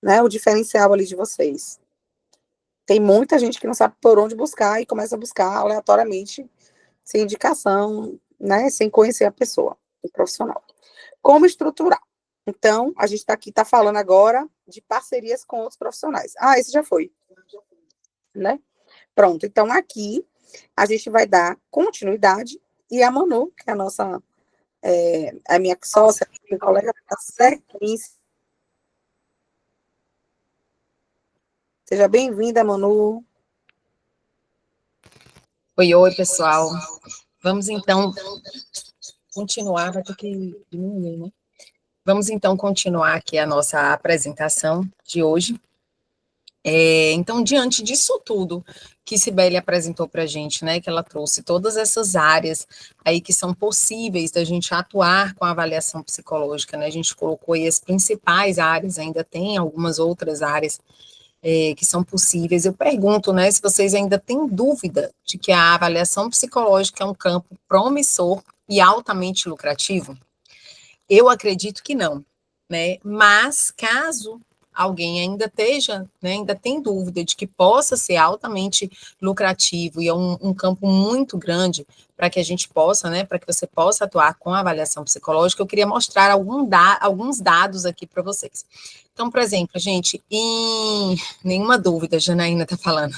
Speaker 1: né, o diferencial ali de vocês. Tem muita gente que não sabe por onde buscar e começa a buscar aleatoriamente, sem indicação, né, sem conhecer a pessoa, o profissional. Como estruturar? Então, a gente está falando agora de parcerias com outros profissionais. Ah, esse já foi, né? Pronto, então aqui a gente vai dar continuidade e a Manu, que é a nossa a minha sócia, minha colega da sequência. Seja bem-vinda, Manu.
Speaker 2: Oi, oi, pessoal. Vamos então continuar, vai ter que diminuir, né? Vamos então continuar aqui a nossa apresentação de hoje. Então, diante disso tudo que Cibele apresentou para a gente, né, que ela trouxe todas essas áreas aí que são possíveis da gente atuar com a avaliação psicológica, né, a gente colocou aí as principais áreas, ainda tem algumas outras áreas que são possíveis. Eu pergunto, né, se vocês ainda têm dúvida de que a avaliação psicológica é um campo promissor e altamente lucrativo. Eu acredito que não, né? Mas caso alguém ainda esteja, né, ainda tem dúvida de que possa ser altamente lucrativo e é um campo muito grande para que a gente possa, né, para que você possa atuar com a avaliação psicológica, eu queria mostrar alguns dados aqui para vocês. Então, por exemplo, gente, nenhuma dúvida, Janaína está falando.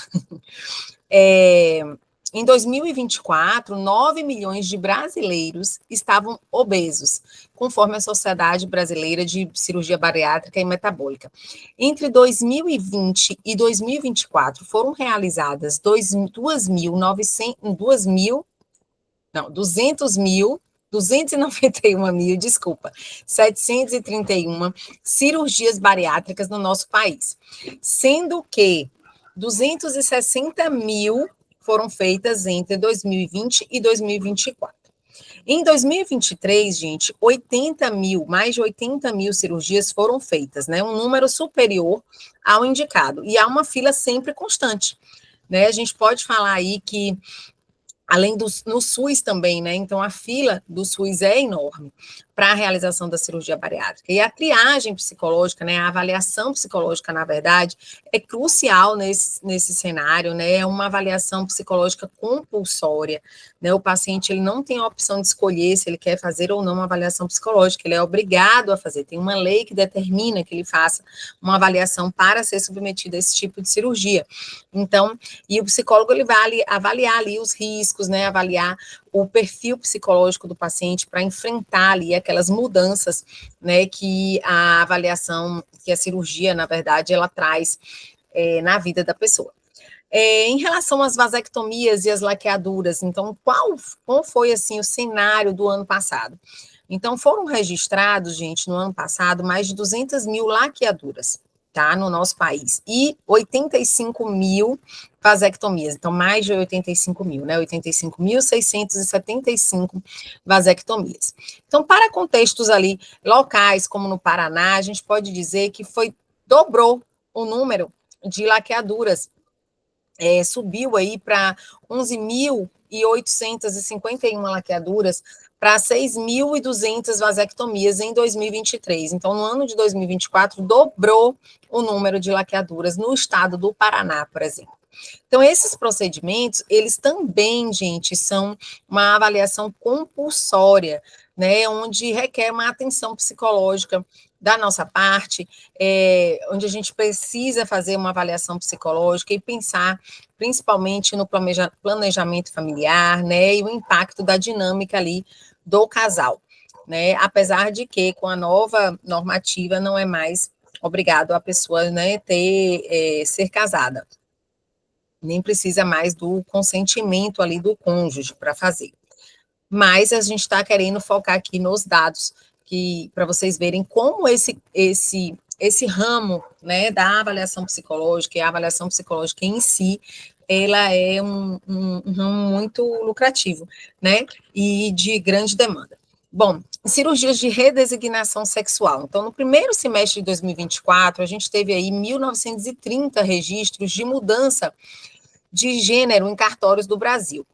Speaker 2: Em 2024, 9 milhões de brasileiros estavam obesos, conforme a Sociedade Brasileira de Cirurgia Bariátrica e Metabólica. Entre 2020 e 2024, foram realizadas 731 cirurgias bariátricas no nosso país, sendo que 260 mil foram feitas entre 2020 e 2024. Em 2023, gente, mais de 80 mil cirurgias foram feitas, né? Um número superior ao indicado. E há uma fila sempre constante, né? A gente pode falar aí que além no SUS também, né? Então, a fila do SUS é enorme para a realização da cirurgia bariátrica. E a triagem psicológica, né? A avaliação psicológica, na verdade, é crucial nesse cenário, né? É uma avaliação psicológica compulsória, né? O paciente, ele não tem a opção de escolher se ele quer fazer ou não uma avaliação psicológica, ele é obrigado a fazer. Tem uma lei que determina que ele faça uma avaliação para ser submetido a esse tipo de cirurgia. Então, e o psicólogo, ele vai avaliar ali os riscos, né, avaliar o perfil psicológico do paciente para enfrentar ali aquelas mudanças, né, que a avaliação, que a cirurgia, na verdade, ela traz na vida da pessoa. Em relação às vasectomias e as laqueaduras, então, qual foi, assim, o cenário do ano passado? Então, foram registrados, gente, no ano passado, mais de 200 mil laqueaduras, tá, no nosso país, e 85 mil vasectomias, então mais de 85 mil, né, 85.675 vasectomias. Então, para contextos ali locais, como no Paraná, a gente pode dizer que dobrou o número de laqueaduras, subiu aí para 11.851 laqueaduras, para 6.200 vasectomias em 2023. Então, no ano de 2024, dobrou o número de laqueaduras no estado do Paraná, por exemplo. Então, esses procedimentos, eles também, gente, são uma avaliação compulsória, né, onde requer uma atenção psicológica da nossa parte, onde a gente precisa fazer uma avaliação psicológica e pensar principalmente no planejamento familiar, né, e o impacto da dinâmica ali do casal, né, apesar de que com a nova normativa não é mais obrigado a pessoa, né, ser casada, nem precisa mais do consentimento ali do cônjuge para fazer. Mas a gente está querendo focar aqui nos dados, para vocês verem como esse ramo, né, da avaliação psicológica e a avaliação psicológica em si, ela é um ramo muito lucrativo, né, e de grande demanda. Bom, cirurgias de redesignação sexual. Então, no primeiro semestre de 2024, a gente teve aí 1.930 registros de mudança de gênero em cartórios do Brasil.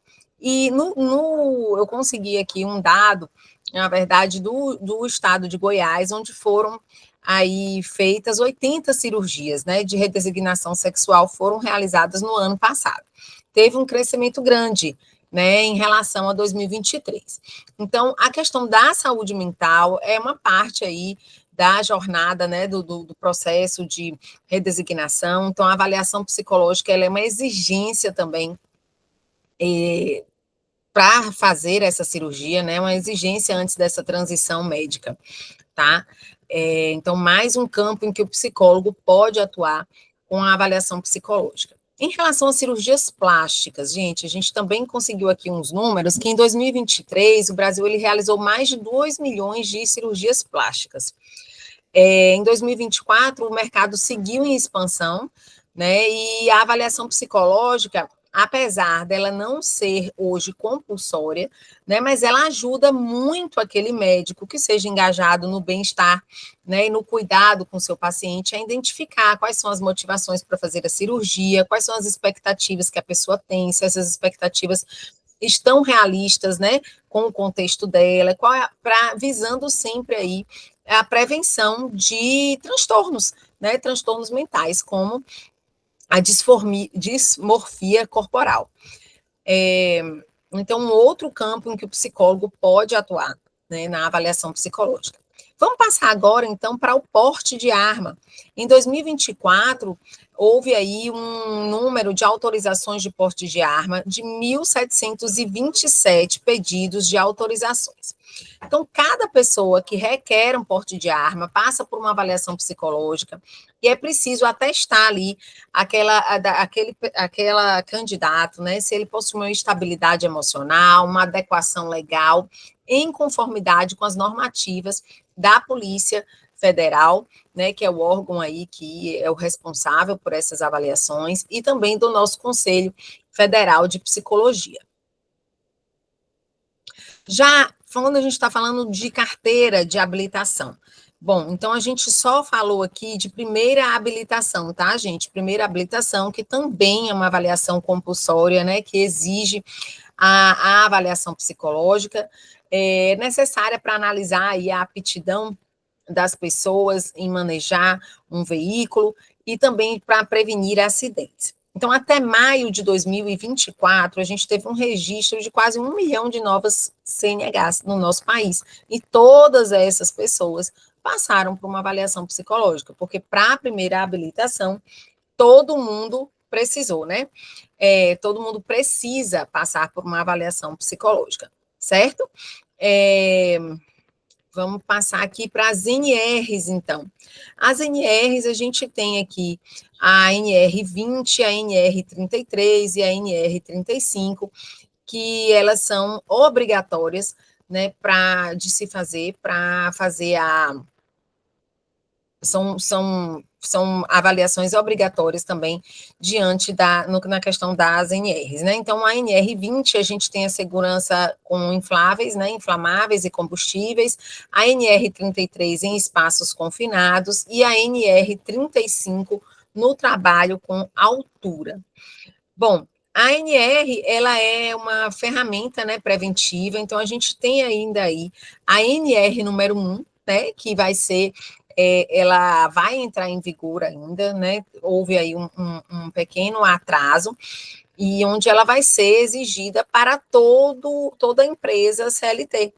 Speaker 2: E eu consegui aqui um dado, na verdade, do estado de Goiás, onde foram aí feitas 80 cirurgias, né, de redesignação sexual, foram realizadas no ano passado. Teve um crescimento grande, né, em relação a 2023. Então, a questão da saúde mental é uma parte aí da jornada, né, do processo de redesignação. Então, a avaliação psicológica, ela é uma exigência também para fazer essa cirurgia, né, uma exigência antes dessa transição médica, tá? Então, mais um campo em que o psicólogo pode atuar com a avaliação psicológica. Em relação às cirurgias plásticas, gente, a gente também conseguiu aqui uns números que em 2023 o Brasil ele realizou mais de 2 milhões de cirurgias plásticas. Em 2024 o mercado seguiu em expansão, né, e a avaliação psicológica apesar dela não ser hoje compulsória, né, mas ela ajuda muito aquele médico que seja engajado no bem-estar, né, e no cuidado com o seu paciente, a identificar quais são as motivações para fazer a cirurgia, quais são as expectativas que a pessoa tem, se essas expectativas estão realistas, né, com o contexto dela, visando sempre aí a prevenção de transtornos, né, transtornos mentais, como a dismorfia corporal. Então, um outro campo em que o psicólogo pode atuar, né, na avaliação psicológica. Vamos passar agora, então, para o porte de arma. Em 2024, houve aí um número de autorizações de porte de arma de 1.727 pedidos de autorizações. Então, cada pessoa que requer um porte de arma passa por uma avaliação psicológica e é preciso atestar ali aquela candidato, né, se ele possui uma estabilidade emocional, uma adequação legal, em conformidade com as normativas da Polícia Federal, né, que é o órgão aí que é o responsável por essas avaliações, e também do nosso Conselho Federal de Psicologia. Já quando a gente está falando de carteira de habilitação, bom, então a gente só falou aqui de primeira habilitação, tá, gente? Primeira habilitação, que também é uma avaliação compulsória, né, que exige a avaliação psicológica, necessária para analisar aí a aptidão das pessoas em manejar um veículo e também para prevenir acidentes. Então, até maio de 2024, a gente teve um registro de quase 1 milhão de novas CNHs no nosso país. E todas essas pessoas passaram por uma avaliação psicológica, porque para a primeira habilitação, todo mundo precisou, né? Todo mundo precisa passar por uma avaliação psicológica, certo? Vamos passar aqui para as NRs, então. As NRs, a gente tem aqui a NR20, a NR33 e a NR35, que elas são obrigatórias, né, de se fazer, para fazer são avaliações obrigatórias também diante na questão das NRs, né? Então, a NR20, a gente tem a segurança com infláveis, né? Inflamáveis e combustíveis, a NR33 em espaços confinados e a NR35 no trabalho com altura. Bom, a NR, ela é uma ferramenta, né, preventiva, então a gente tem ainda aí a NR número 1, né, que vai ser ela vai entrar em vigor ainda, né? Houve aí um pequeno atraso, e onde ela vai ser exigida para toda empresa CLT,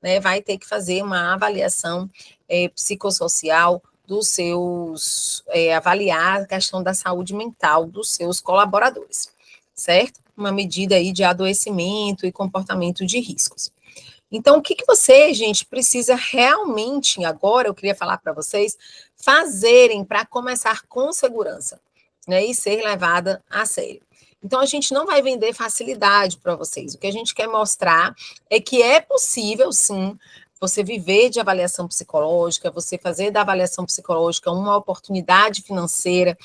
Speaker 2: né? Vai ter que fazer uma avaliação psicossocial dos seus, avaliar a questão da saúde mental dos seus colaboradores, certo? Uma medida aí de adoecimento e comportamento de riscos. Então, o que você, gente, precisa realmente, agora eu queria falar para vocês, fazerem para começar com segurança, né, e ser levada a sério. Então, a gente não vai vender facilidade para vocês. O que a gente quer mostrar é que é possível, sim, você viver de avaliação psicológica, você fazer da avaliação psicológica uma oportunidade financeira,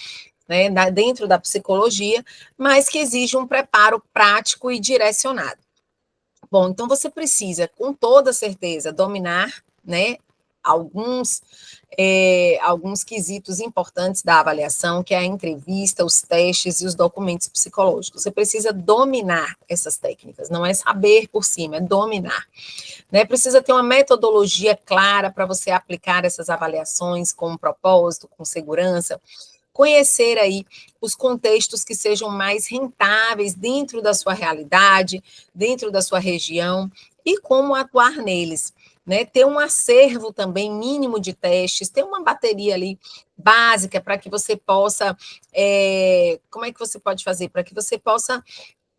Speaker 2: né, dentro da psicologia, mas que exige um preparo prático e direcionado. Bom, então você precisa, com toda certeza, dominar, né, alguns quesitos importantes da avaliação, que é a entrevista, os testes e os documentos psicológicos. Você precisa dominar essas técnicas, não é saber por cima, é dominar. Né? Precisa ter uma metodologia clara para você aplicar essas avaliações com um propósito, com segurança. Conhecer aí os contextos que sejam mais rentáveis dentro da sua realidade, dentro da sua região, e como atuar neles, né? Ter um acervo também mínimo de testes, ter uma bateria ali básica para que você possa, como é que você pode fazer? Para que você possa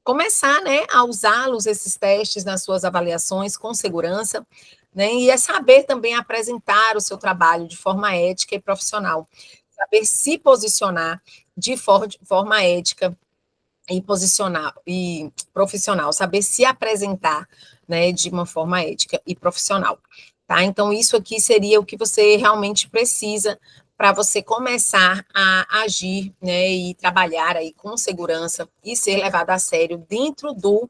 Speaker 2: começar, né, a usá-los, esses testes, nas suas avaliações com segurança, né? E é saber também apresentar o seu trabalho de forma ética e profissional. Saber se posicionar de forma ética e profissional, saber se apresentar, né, de uma forma ética e profissional, tá? Então, isso aqui seria o que você realmente precisa para você começar a agir, né, e trabalhar aí com segurança e ser levado a sério dentro do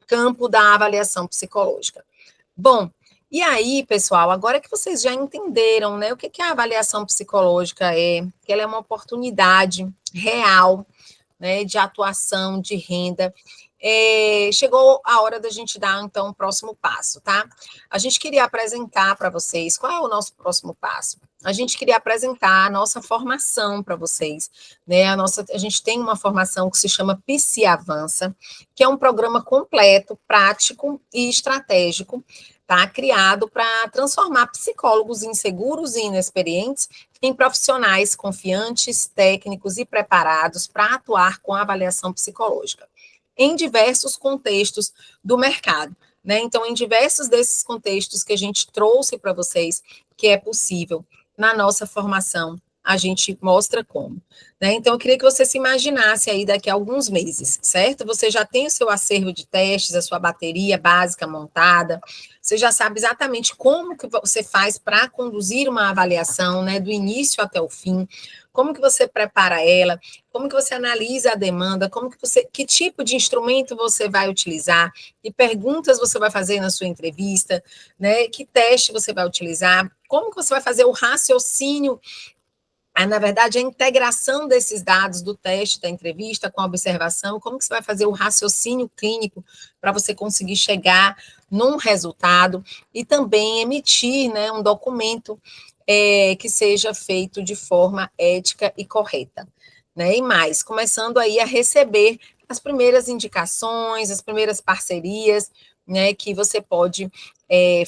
Speaker 2: campo da avaliação psicológica. Bom, e aí, pessoal, agora que vocês já entenderam, né, o que a avaliação psicológica é, que ela é uma oportunidade real, né, de atuação, de renda, chegou a hora da gente dar, então, o próximo passo, tá? A gente queria apresentar para vocês, qual é o nosso próximo passo? A gente queria apresentar a nossa formação para vocês, né? A gente tem uma formação que se chama Psi Avança, que é um programa completo, prático e estratégico, tá? Criado para transformar psicólogos inseguros e inexperientes em profissionais confiantes, técnicos e preparados para atuar com a avaliação psicológica em diversos contextos do mercado, né? Então, em diversos desses contextos que a gente trouxe para vocês, que é possível na nossa formação, a gente mostra como, né? Então, eu queria que você se imaginasse aí daqui a alguns meses, certo? Você já tem o seu acervo de testes, a sua bateria básica montada, você já sabe exatamente como que você faz para conduzir uma avaliação, né, do início até o fim, como que você prepara ela, como que você analisa a demanda, que tipo de instrumento você vai utilizar, que perguntas você vai fazer na sua entrevista, né? Que teste você vai utilizar, como que você vai fazer o raciocínio, na verdade, a integração desses dados do teste, da entrevista com a observação, como que você vai fazer o raciocínio clínico para você conseguir chegar num resultado e também emitir, né, um documento que seja feito de forma ética e correta, né? E mais, começando aí a receber as primeiras indicações, as primeiras parcerias, né, que você pode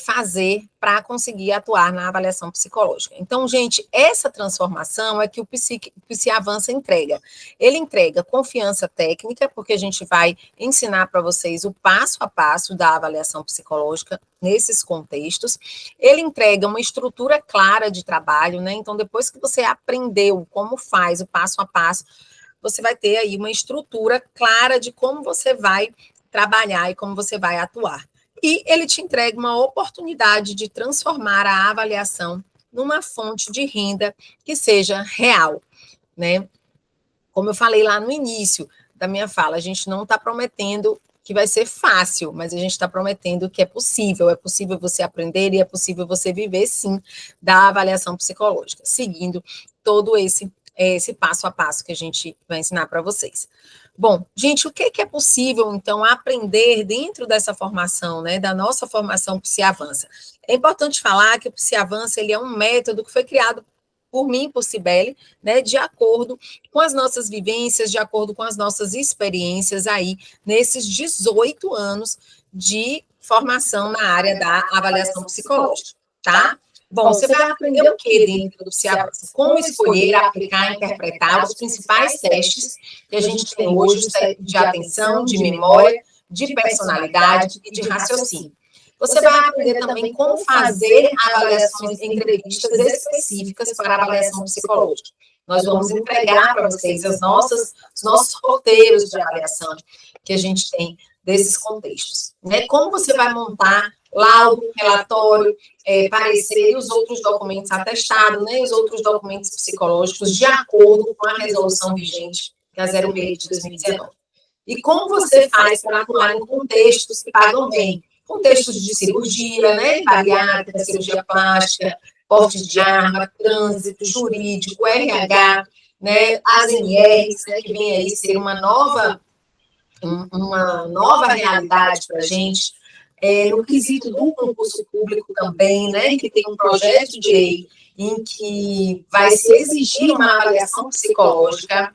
Speaker 2: fazer para conseguir atuar na avaliação psicológica. Então, gente, essa transformação é que o Psi Avança entrega. Ele entrega confiança técnica, porque a gente vai ensinar para vocês o passo a passo da avaliação psicológica nesses contextos. Ele entrega uma estrutura clara de trabalho, né? Então, depois que você aprendeu como faz o passo a passo, você vai ter aí uma estrutura clara de como você vai trabalhar e como você vai atuar. E ele te entrega uma oportunidade de transformar a avaliação numa fonte de renda que seja real, né? Como eu falei lá no início da minha fala, a gente não está prometendo que vai ser fácil, mas a gente está prometendo que é possível você aprender e é possível você viver, sim, da avaliação psicológica, seguindo todo esse passo a passo que a gente vai ensinar para vocês. Bom, gente, o que é possível, então, aprender dentro dessa formação, né, da nossa formação Psi Avança? É importante falar que o Psi Avança, ele é um método que foi criado por mim, por Cibele, né, de acordo com as nossas vivências, de acordo com as nossas experiências aí, nesses 18 anos de formação na área da avaliação psicológica, tá? Bom, você vai aprender o que dentro do Psi Avança? Como escolher, aplicar e interpretar os principais testes que a gente tem hoje, de atenção, de memória, de personalidade e de raciocínio. Você vai aprender também como fazer avaliações, entrevistas específicas para avaliação psicológica. Nós vamos entregar para vocês os nossos roteiros de avaliação que a gente tem desses contextos, né? Como você vai montar laudo, relatório, parecer e os outros documentos atestados, né? Os outros documentos psicológicos de acordo com a resolução vigente, que é a 06 de 2019. E como você faz para atuar em contextos que pagam bem? Contextos de cirurgia, né, bariátrica, cirurgia plástica, porte de arma, trânsito, jurídico, RH, né, as NRs, né, que vem aí ser uma nova realidade para a gente, no quesito do concurso público também, né, que tem um projeto de lei em que vai se exigir uma avaliação psicológica.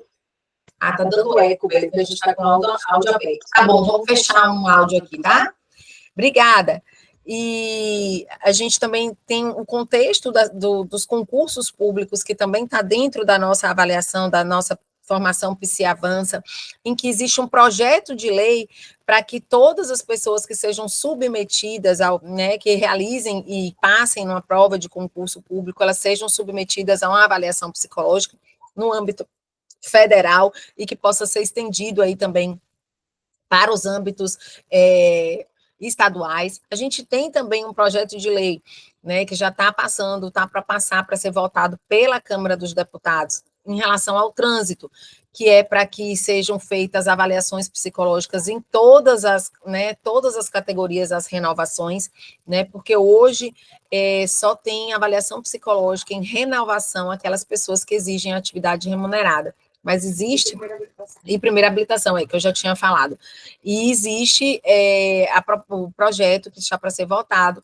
Speaker 2: Ah, tá dando eco, porque a gente está com áudio aberto. Tá bom, vamos fechar um áudio aqui, tá? Obrigada. E a gente também tem o contexto dos concursos públicos, que também está dentro da nossa avaliação, da nossa formação Psi Avança, em que existe um projeto de lei para que todas as pessoas que sejam submetidas, né, que realizem e passem numa prova de concurso público, elas sejam submetidas a uma avaliação psicológica no âmbito federal e que possa ser estendido aí também para os âmbitos estaduais. A gente tem também um projeto de lei, né, que já está passando, está para passar, para ser votado pela Câmara dos Deputados, em relação ao trânsito, que é para que sejam feitas avaliações psicológicas em todas as categorias, as renovações, né, porque hoje só tem avaliação psicológica em renovação aquelas pessoas que exigem atividade remunerada. Mas existe, e primeira habilitação, que eu já tinha falado, e existe o projeto que está para ser votado,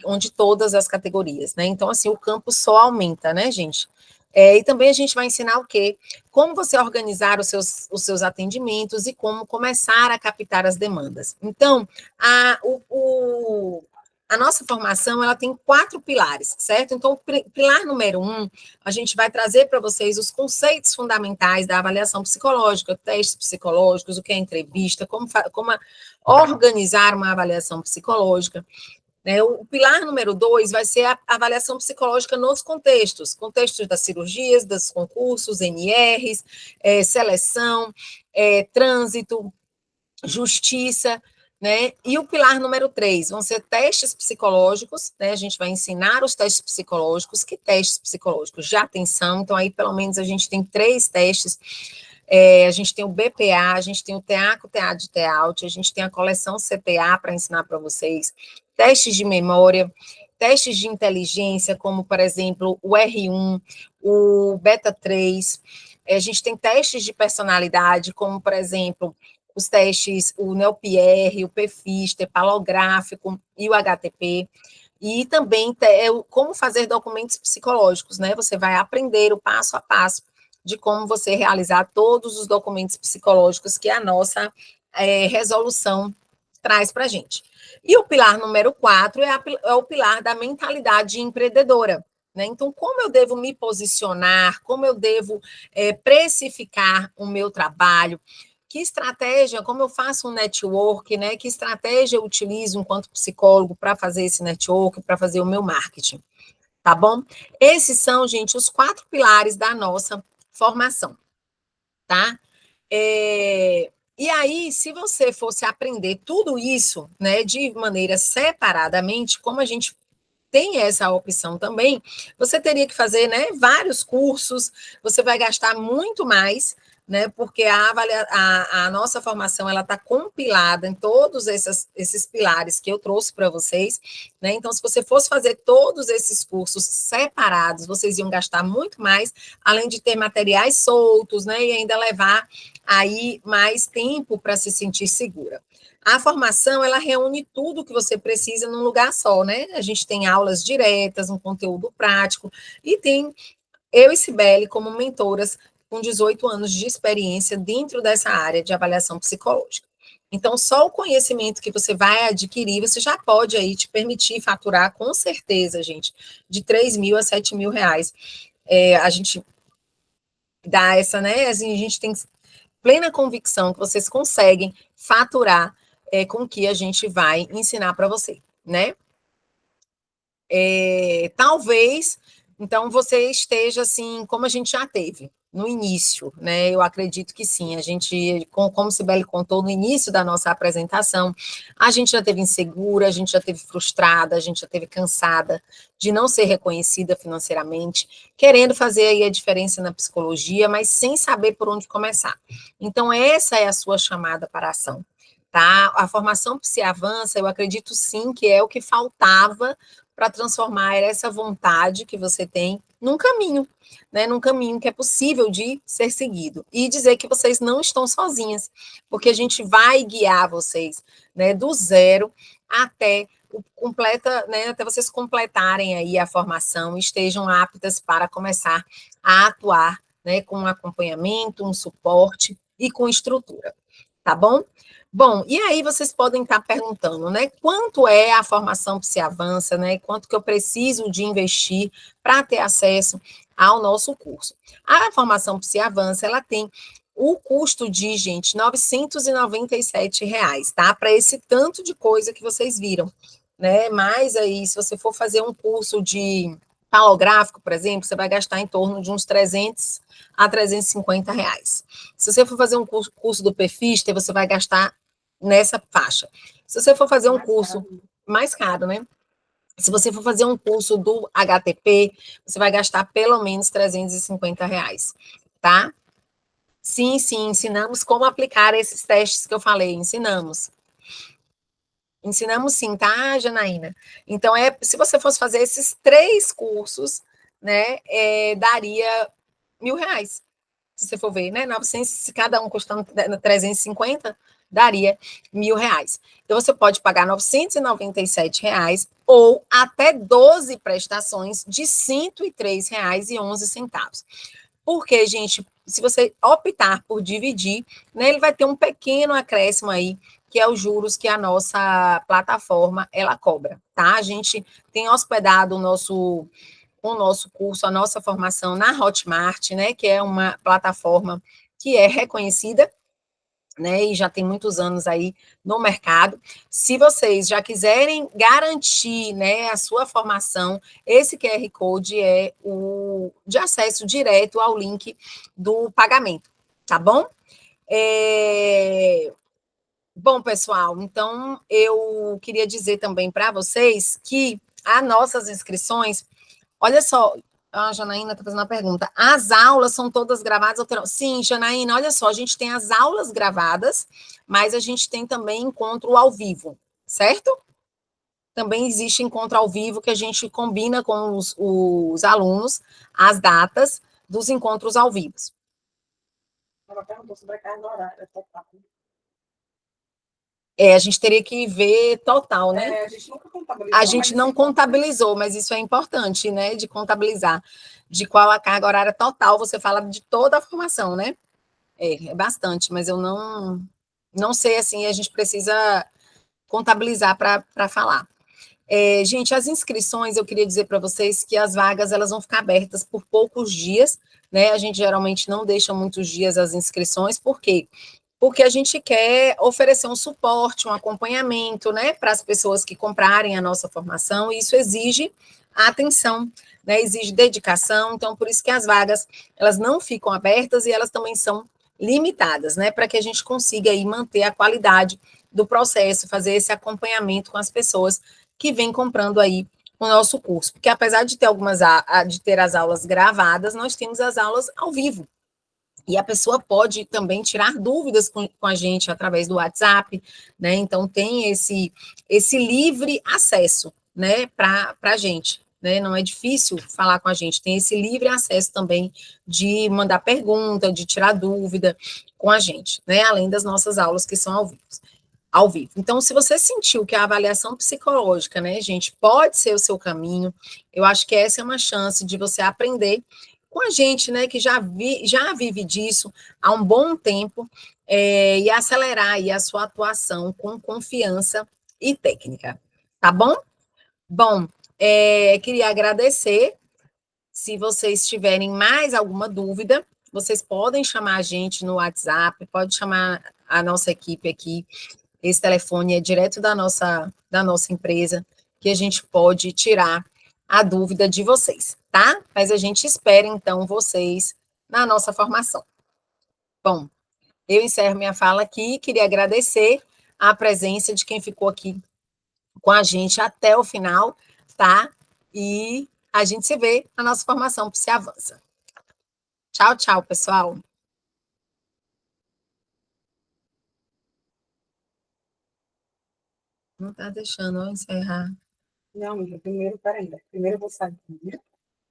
Speaker 2: onde todas as categorias, né? Então, assim, o campo só aumenta, né, gente? E também a gente vai ensinar o quê? Como você organizar os seus atendimentos e como começar a captar as demandas. Então, a nossa formação, ela tem 4 pilares, certo? Então, o pilar número 1, a gente vai trazer para vocês os conceitos fundamentais da avaliação psicológica, testes psicológicos, o que é entrevista, como organizar uma avaliação psicológica. O pilar número 2 vai ser a avaliação psicológica nos contextos das cirurgias, dos concursos, NRs, seleção, trânsito, justiça, né? E o pilar número 3 vão ser testes psicológicos, né? A gente vai ensinar os testes psicológicos. Que testes psicológicos? De atenção, então aí pelo menos a gente tem 3 testes. A gente tem o BPA, a gente tem o TA com TA de TEALT, a gente tem a coleção CTA para ensinar para vocês, testes de memória, testes de inteligência, como, por exemplo, o R1, o Beta 3, a gente tem testes de personalidade, como, por exemplo, os testes, o NeoPR, o PFIST, palográfico e o HTP, e também como fazer documentos psicológicos, né? Você vai aprender o passo a passo de como você realizar todos os documentos psicológicos que a nossa resolução traz para a gente. E o pilar número 4 é o pilar da mentalidade empreendedora, né? Então, como eu devo me posicionar, como eu devo precificar o meu trabalho, que estratégia, como eu faço um network, né? Que estratégia eu utilizo enquanto psicólogo para fazer esse network, para fazer o meu marketing, tá bom? Esses são, gente, os 4 pilares da nossa formação, tá? E aí, se você fosse aprender tudo isso, né, de maneira separadamente, como a gente tem essa opção também, você teria que fazer, né, vários cursos, você vai gastar muito mais, né, porque a nossa formação ela está compilada em todos esses pilares que eu trouxe para vocês, né, então se você fosse fazer todos esses cursos separados, vocês iam gastar muito mais, além de ter materiais soltos, né, e ainda levar aí mais tempo para se sentir segura. A formação, ela reúne tudo que você precisa num lugar só, né? A gente tem aulas diretas, um conteúdo prático, e tem eu e Cibele como mentoras com 18 anos de experiência dentro dessa área de avaliação psicológica. Então, só o conhecimento que você vai adquirir, você já pode aí te permitir faturar, com certeza, gente, de 3 mil a 7 mil reais. A gente dá essa, né? A gente tem plena convicção que vocês conseguem faturar com o que a gente vai ensinar para você, né? Talvez, então, você esteja assim, como a gente já teve no início, né? Eu acredito que sim. A gente, como Cibele contou no início da nossa apresentação, a gente já teve insegura, a gente já teve frustrada, a gente já teve cansada de não ser reconhecida financeiramente, querendo fazer aí a diferença na psicologia, mas sem saber por onde começar. Então, essa é a sua chamada para a ação, tá? A formação Psiavança, eu acredito sim que é o que faltava para transformar essa vontade que você tem num caminho, né? Num caminho que é possível de ser seguido. E dizer que vocês não estão sozinhas, porque a gente vai guiar vocês, né, do zero até até vocês completarem aí a formação e estejam aptas para começar a atuar, né, com acompanhamento, um suporte e com estrutura, tá bom? Bom, e aí vocês podem estar perguntando, né? Quanto é a formação Psiavança, né? Quanto que eu preciso de investir para ter acesso ao nosso curso? A formação Psiavança, ela tem o custo de, gente, R$ 997, tá? Para esse tanto de coisa que vocês viram, né? Mas aí, se você for fazer um curso de palográfico, por exemplo, você vai gastar em torno de uns 300 a R$ 350. Se você for fazer um curso do PFIST, você vai gastar nessa faixa. Se você for fazer um curso mais caro, né? Se você for fazer um curso do HTP, você vai gastar pelo menos R$ 350, tá? Sim, ensinamos como aplicar esses testes que eu falei, ensinamos. Ensinamos sim, tá, Janaína? Então, se você fosse fazer esses 3 cursos, né, daria R$ 1.000, se você for ver, né? 900, se cada um custando 350, daria R$ 1.000. Então, você pode pagar R$ 997 ou até 12 prestações de R$ 103,11. Porque, gente, se você optar por dividir, né, ele vai ter um pequeno acréscimo aí, que é os juros que a nossa plataforma ela cobra, tá? A gente tem hospedado o nosso curso, a nossa formação na Hotmart, né, que é uma plataforma que é reconhecida, né, e já tem muitos anos aí no mercado. Se vocês já quiserem garantir, né, a sua formação, esse QR Code é o de acesso direto ao link do pagamento, tá bom? Bom, pessoal, então eu queria dizer também para vocês que as nossas inscrições, olha só, a Janaína está fazendo uma pergunta. As aulas são todas gravadas? Sim, Janaína, olha só, a gente tem as aulas gravadas, mas a gente tem também encontro ao vivo, certo? Também existe encontro ao vivo que a gente combina com os alunos as datas dos encontros ao vivo.
Speaker 1: Ela perguntou sobre a carga horária total.
Speaker 2: A gente teria que ver total, né?
Speaker 1: A gente nunca contabilizou.
Speaker 2: A gente não contabilizou, mas isso é importante, né? De contabilizar. De qual a carga horária total, você fala de toda a formação, né? É bastante, mas eu não sei, assim, a gente precisa contabilizar para falar. Gente, as inscrições, eu queria dizer para vocês que as vagas, elas vão ficar abertas por poucos dias, né? A gente geralmente não deixa muitos dias as inscrições, por quê? Porque a gente quer oferecer um suporte, um acompanhamento, né, para as pessoas que comprarem a nossa formação, e isso exige atenção, né, exige dedicação, então por isso que as vagas, elas não ficam abertas e elas também são limitadas, né, para que a gente consiga aí manter a qualidade do processo, fazer esse acompanhamento com as pessoas que vêm comprando aí o nosso curso, porque apesar de ter de ter as aulas gravadas, nós temos as aulas ao vivo, e a pessoa pode também tirar dúvidas com a gente através do WhatsApp, né? Então, tem esse livre acesso, né, para a gente, né? Não é difícil falar com a gente, tem esse livre acesso também de mandar pergunta, de tirar dúvida com a gente, né? Além das nossas aulas que são ao vivo. Então, se você sentiu que a avaliação psicológica, né, gente, pode ser o seu caminho, eu acho que essa é uma chance de você aprender com a gente, né, que já vive disso há um bom tempo, e acelerar aí a sua atuação com confiança e técnica, tá bom? Bom, queria agradecer. Se vocês tiverem mais alguma dúvida, vocês podem chamar a gente no WhatsApp, pode chamar a nossa equipe aqui. Esse telefone é direto da nossa empresa, que a gente pode tirar a dúvida de vocês, tá? Mas a gente espera, então, vocês na nossa formação. Bom, eu encerro minha fala aqui, queria agradecer a presença de quem ficou aqui com a gente até o final, tá? E a gente se vê na nossa formação Psi Avança. Tchau, tchau, pessoal. Não está deixando eu encerrar.
Speaker 1: Não, amiga, primeiro, peraí. Primeiro eu vou sair.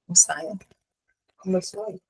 Speaker 2: Não saia.
Speaker 1: Começou aí.